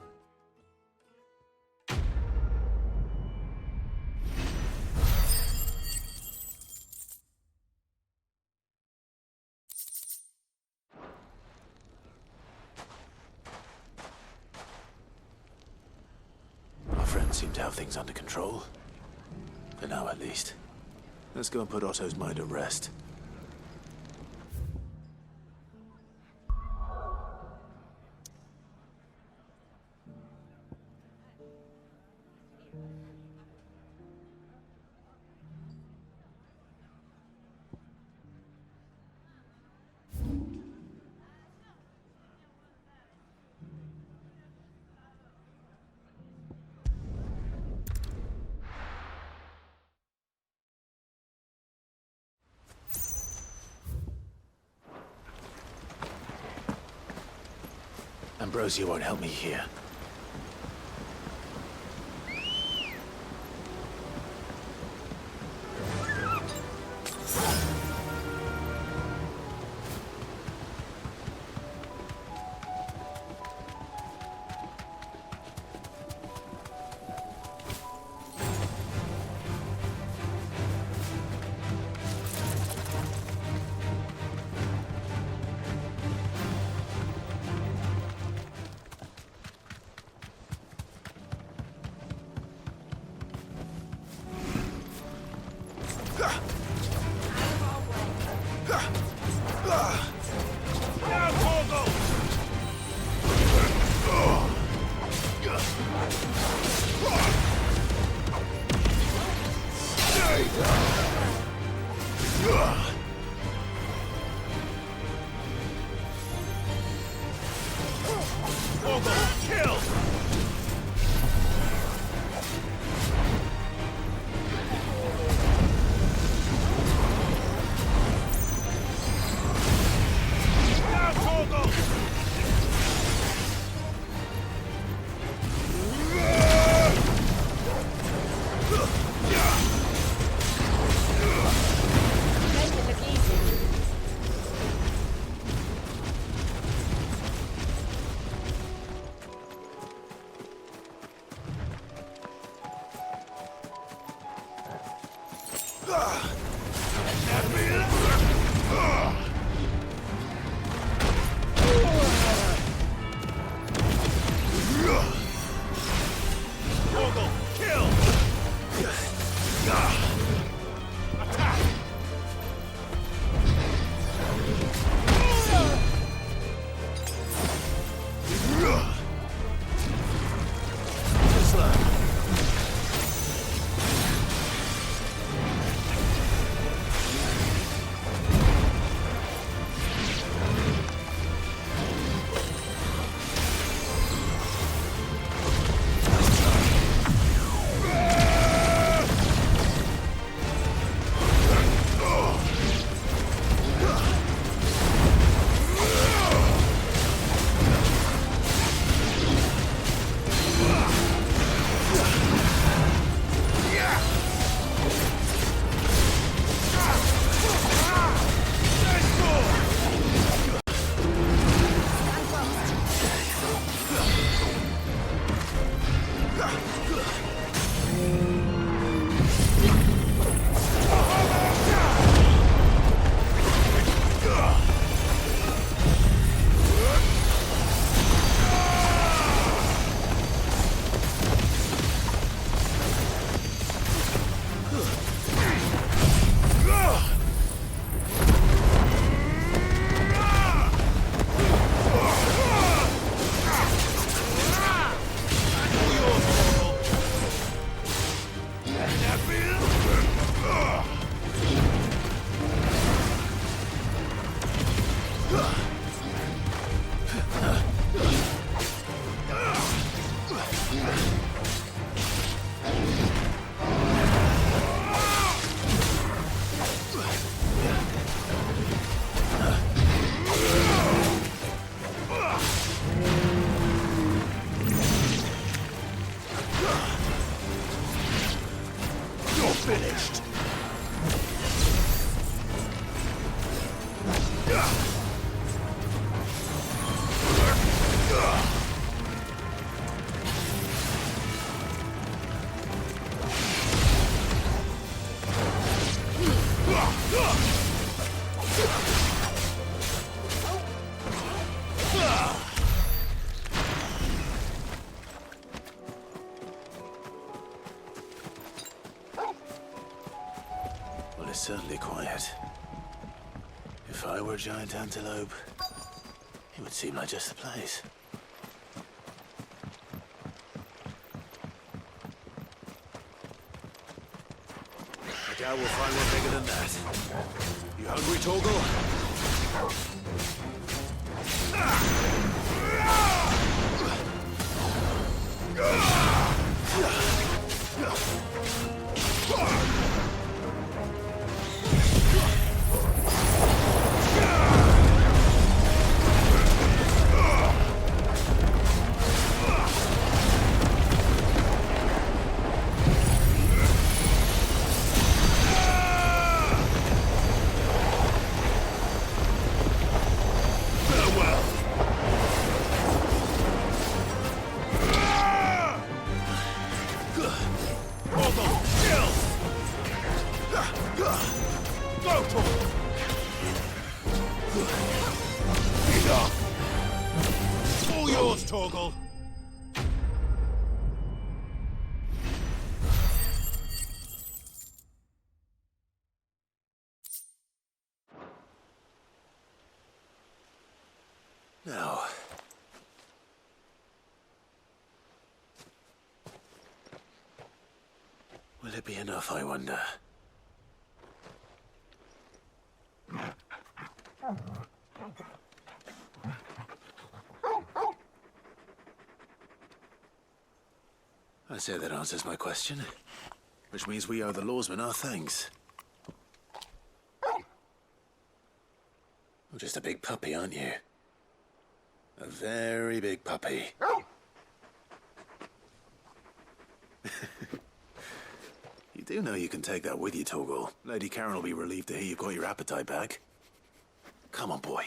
Seem to have things under control. For now, at least. Let's go and put Otto's mind at rest. Ambrosia won't help me here. Well, it's certainly quiet. If I were a giant antelope, it would seem like just the place. I doubt we'll find one bigger than that. You hungry, Torgal? All yours, Torgal. Now. Will it be enough, I wonder? I say that answers my question. Which means we owe the lawsman our thanks. You're just a big puppy, aren't you? A very big puppy. You do know you can take that with you, Torgal. Lady Karen will be relieved to hear you've got your appetite back. Come on, boy.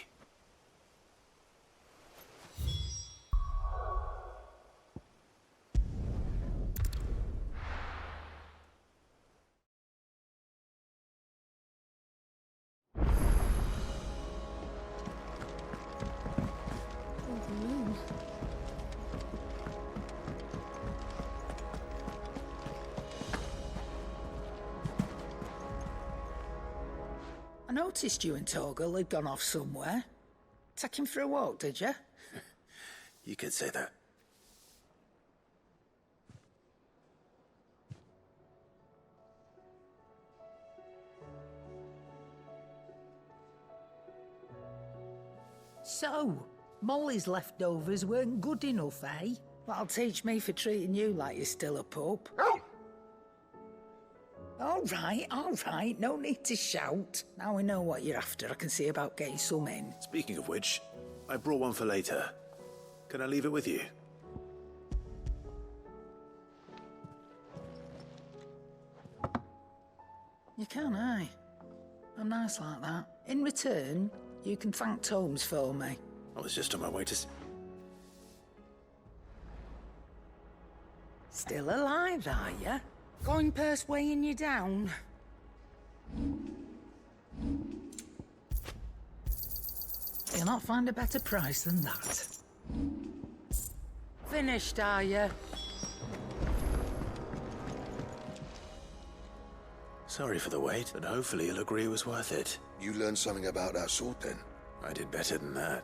I noticed you and Torgal had gone off somewhere. Take him for a walk, did you? You could say that. So, Molly's leftovers weren't good enough, eh? That'll teach me for treating you like you're still a pup. All right, no need to shout. Now we know what you're after, I can see about getting some in. Speaking of which, I brought one for later. Can I leave it with you? You can, aye. I'm nice like that. In return, you can thank Tomes for me. I was just on my way to... Still alive, are you? Going purse weighing you down? You'll not find a better price than that. Finished, are you? Sorry for the wait, but hopefully you'll agree it was worth it. You learned something about that sword, then? I did better than that.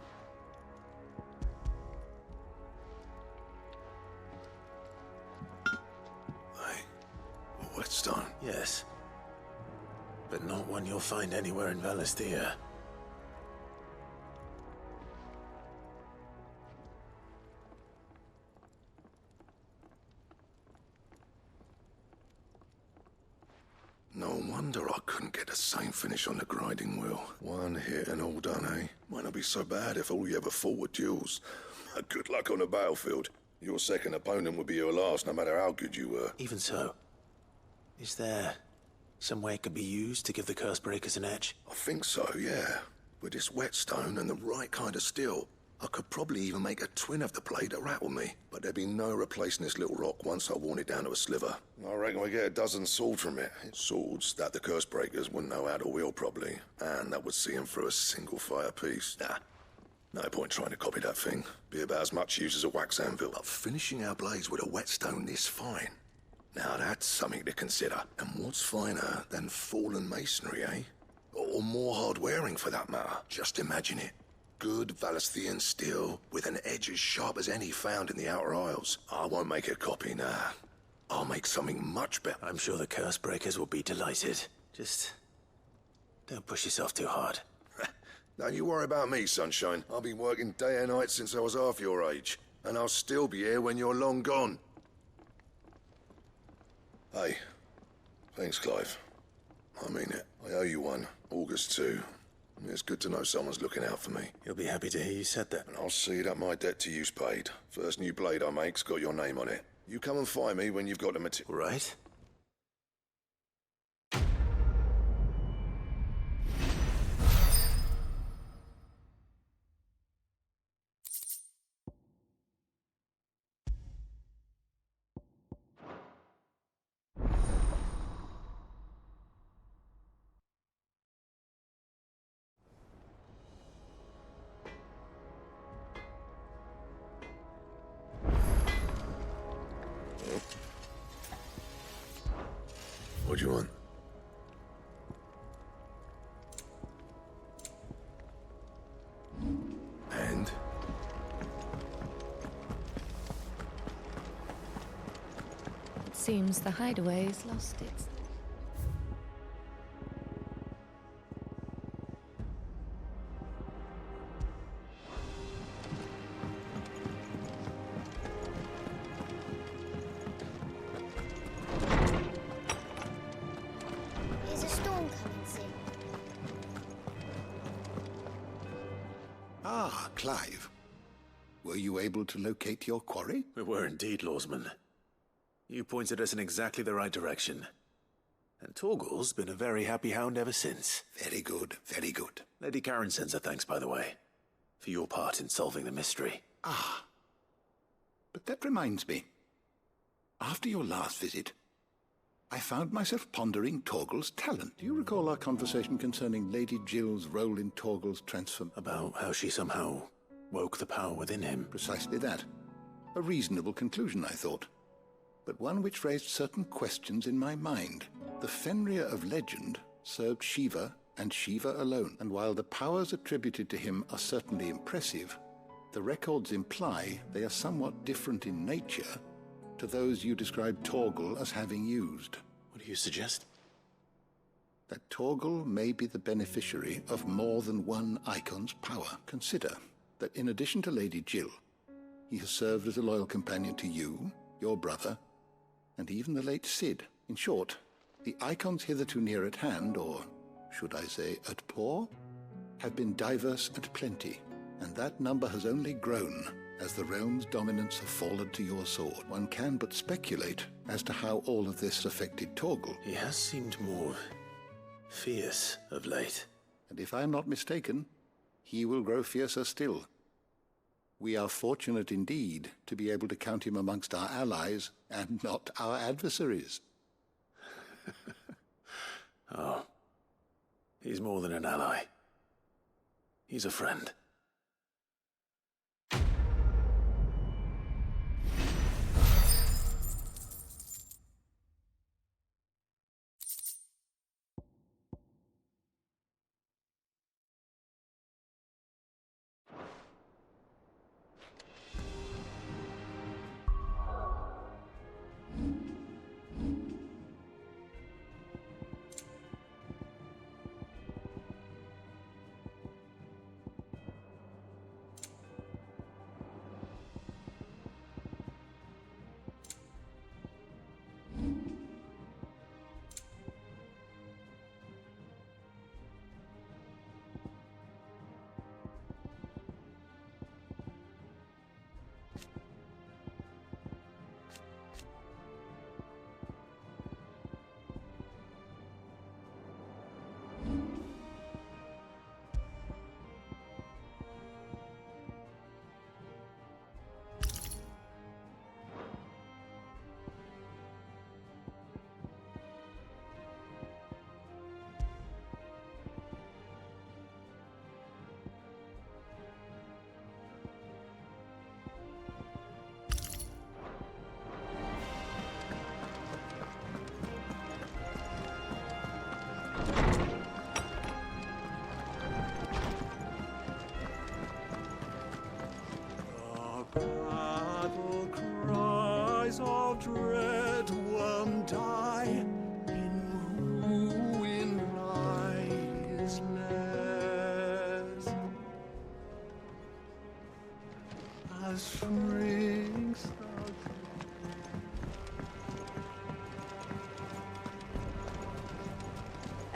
Whetstone? Yes. But not one you'll find anywhere in Valisthea. No wonder I couldn't get the same finish on the grinding wheel. One hit and all done, eh? Might not be so bad if all you ever fought were duels. Good luck on the battlefield. Your second opponent would be your last, no matter how good you were. Even so, is there some way it could be used to give the curse breakers an edge? I think so, yeah. With this whetstone and the right kind of steel, I could probably even make a twin of the blade that rattled me. But there'd be no replacing this little rock once I worn it down to a sliver. I reckon we get a dozen swords from it. Swords that the curse breakers wouldn't know how to wield properly, and that would see them through a single fire piece. Nah, no point trying to copy that thing. Be about as much use as a wax anvil. But finishing our blades with a whetstone this fine, now that's something to consider. And what's finer than fallen masonry, eh? Or more hard-wearing for that matter. Just imagine it. Good Valisthean steel with an edge as sharp as any found in the Outer Isles. I won't make a copy, nah. I'll make something much better. I'm sure the curse breakers will be delighted. Just don't push yourself too hard. Don't you worry about me, Sunshine. I've been working day and night since I was half your age. And I'll still be here when you're long gone. Hey, thanks, Clive. I mean it. I owe you one. August 2. It's good to know someone's looking out for me. You'll be happy to hear you said that. And I'll see that my debt to you's paid. First new blade I make's got your name on it. You come and find me when you've got the material. Right? What do you want? And? It seems the hideaway's lost its... Is a storm coming soon? Ah, Clive. Were you able to locate your quarry? We were indeed, Lawsman. You pointed us in exactly the right direction. And Torgal's been a very happy hound ever since. Very good, very good. Lady Karen sends her thanks, by the way, for your part in solving the mystery. Ah. But that reminds me. After your last visit, I found myself pondering Torgal's talent. Do you recall our conversation concerning Lady Jill's role in Torgal's transform? About how she somehow woke the power within him. Precisely that. A reasonable conclusion, I thought. But one which raised certain questions in my mind. The Fenrir of legend served Shiva and Shiva alone, and while the powers attributed to him are certainly impressive, the records imply they are somewhat different in nature to those you described Torgal as having used. What do you suggest? That Torgal may be the beneficiary of more than one Eikon's power. Consider that in addition to Lady Jill, he has served as a loyal companion to you, your brother, and even the late Cid. In short, the Eikons hitherto near at hand, or should I say at paw, have been diverse and plenty, and that number has only grown as the realm's dominance have fallen to your sword. One can but speculate as to how all of this affected Torgal. He has seemed more fierce of late. And if I am not mistaken, he will grow fiercer still. We are fortunate indeed to be able to count him amongst our allies and not our adversaries. Oh, he's more than an ally. He's a friend.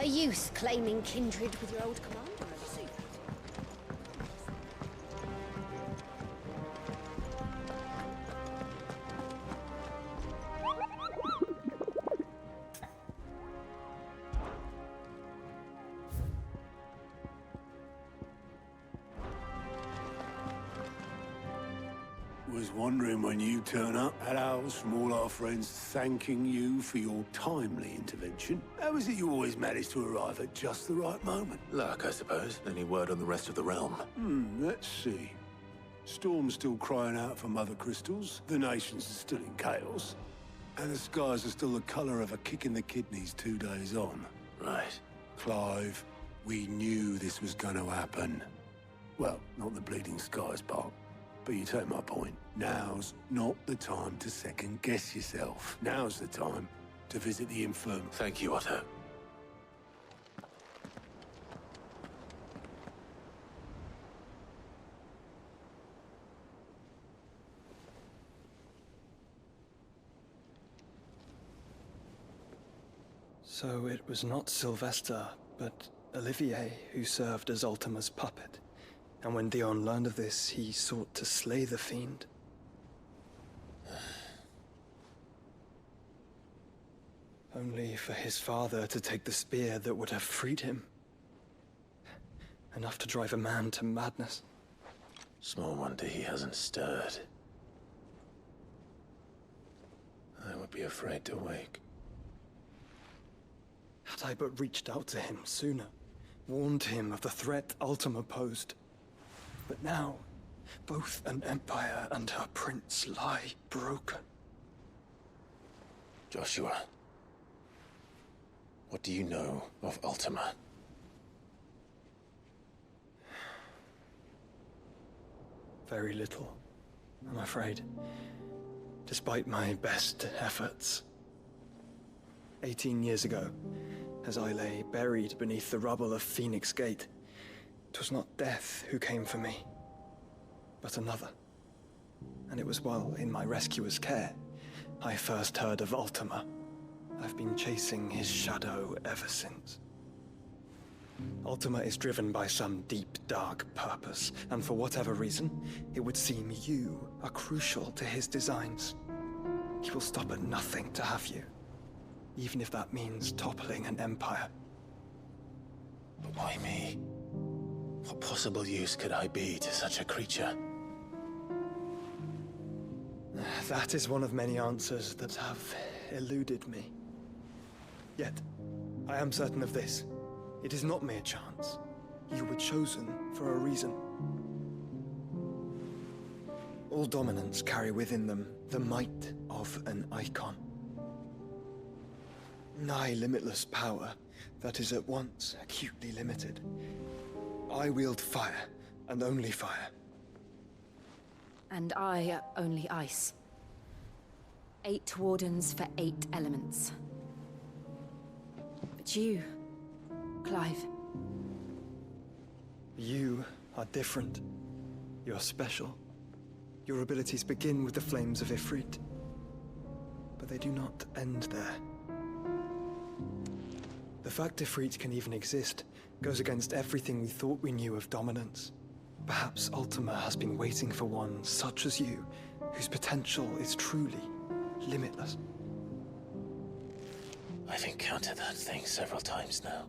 A youth claiming kindred with your old commander, I see. Was wondering when you turn up at ours from all our friends thanking you for your timely intervention. How is it you always manage to arrive at just the right moment? Luck, I suppose. Any word on the rest of the realm? Let's see. Storm's still crying out for mother crystals, the nations are still in chaos, and the skies are still the colour of a kick in the kidneys 2 days on. Right. Clive, we knew this was going to happen. Well, not the bleeding skies part. But you take my point. Now's not the time to second-guess yourself. Now's the time to visit the infirm. Thank you, Otto. So it was not Sylvester, but Olivier who served as Ultima's puppet. And when Dion learned of this, he sought to slay the fiend. Only for his father to take the spear that would have freed him. Enough to drive a man to madness. Small wonder he hasn't stirred. I would be afraid to wake. Had I but reached out to him sooner, warned him of the threat Ultima posed. But now, both an empire and her prince lie broken. Joshua, what do you know of Ultima? Very little, I'm afraid. Despite my best efforts. 18 years ago, as I lay buried beneath the rubble of Phoenix Gate, 'twas not death who came for me, but another. And it was while in my rescuer's care, I first heard of Ultima. I've been chasing his shadow ever since. Ultima is driven by some deep, dark purpose, and for whatever reason, it would seem you are crucial to his designs. He will stop at nothing to have you, even if that means toppling an empire. But why me? What possible use could I be to such a creature? That is one of many answers that have eluded me. Yet, I am certain of this. It is not mere chance. You were chosen for a reason. All dominants carry within them the might of an Eikon. Nigh limitless power that is at once acutely limited. I wield fire, and only fire. And I only ice. 8 wardens for 8 elements. But you, Clive. You are different. You're special. Your abilities begin with the flames of Ifrit. But they do not end there. The fact Ifrit can even exist goes against everything we thought we knew of dominance. Perhaps Ultima has been waiting for one such as you, whose potential is truly limitless. I've encountered that thing several times now.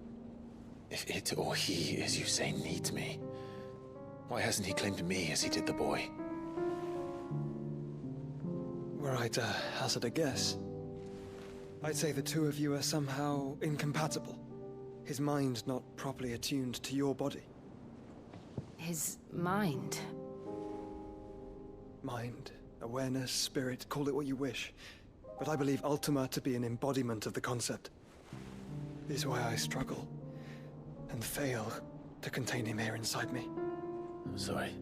If it or he, as you say, needs me, why hasn't he claimed me as he did the boy? Were I to hazard a guess, I'd say the two of you are somehow incompatible. His mind not properly attuned to your body. His mind? Mind, awareness, spirit, call it what you wish. But I believe Ultima to be an embodiment of the concept. It is why I struggle and fail to contain him here inside me. I'm sorry.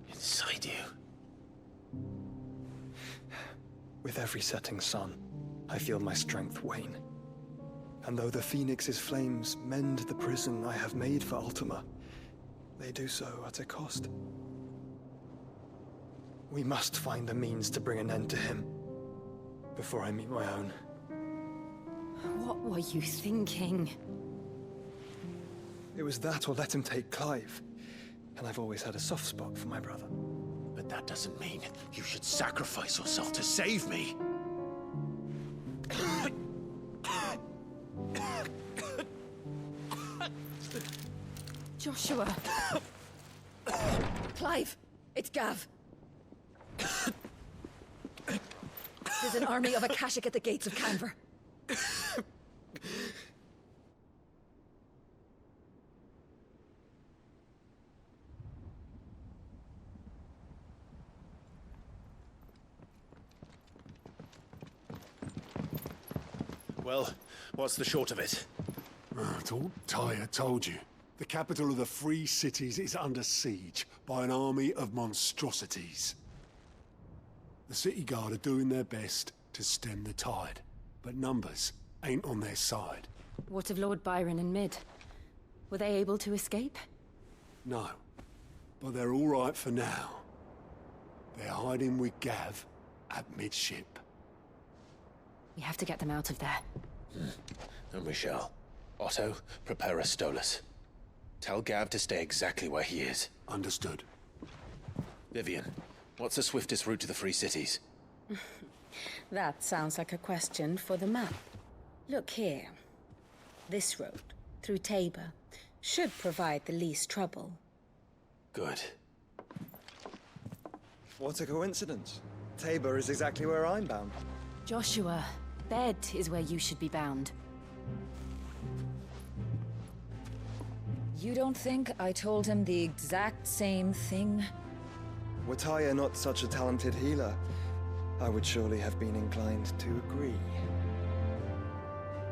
Inside you? With every setting sun, I feel my strength wane. And though the Phoenix's flames mend the prison I have made for Ultima, they do so at a cost. We must find a means to bring an end to him before I meet my own. What were you thinking? It was that or let him take Clive. And I've always had a soft spot for my brother. But that doesn't mean you should sacrifice yourself to save me. Joshua. Clive, it's Gav. There's an army of Akashic at the gates of Canver. Well, what's the short of it? It's all Tyre told you. The capital of the Free Cities is under siege by an army of monstrosities. The city guard are doing their best to stem the tide, but numbers ain't on their side. What of Lord Byron and Mid? Were they able to escape? No, but they're all right for now. They're hiding with Gav at midship. We have to get them out of there. And we shall. Otto, prepare a Stolas. Tell Gav to stay exactly where he is. Understood. Vivian, what's the swiftest route to the Free Cities? That sounds like a question for the map. Look here. This road, through Tabor, should provide the least trouble. Good. What a coincidence. Tabor is exactly where I'm bound. Joshua, bed is where you should be bound. You don't think I told him the exact same thing? Were Tyre not such a talented healer, I would surely have been inclined to agree.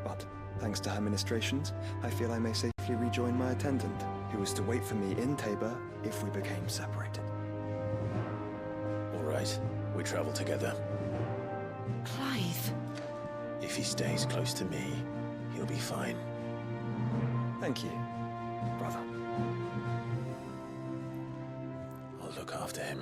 But, thanks to her ministrations, I feel I may safely rejoin my attendant, who was to wait for me in Tabor if we became separated. All right, we travel together. Clive. If he stays close to me, he'll be fine. Thank you, brother. I'll look after him.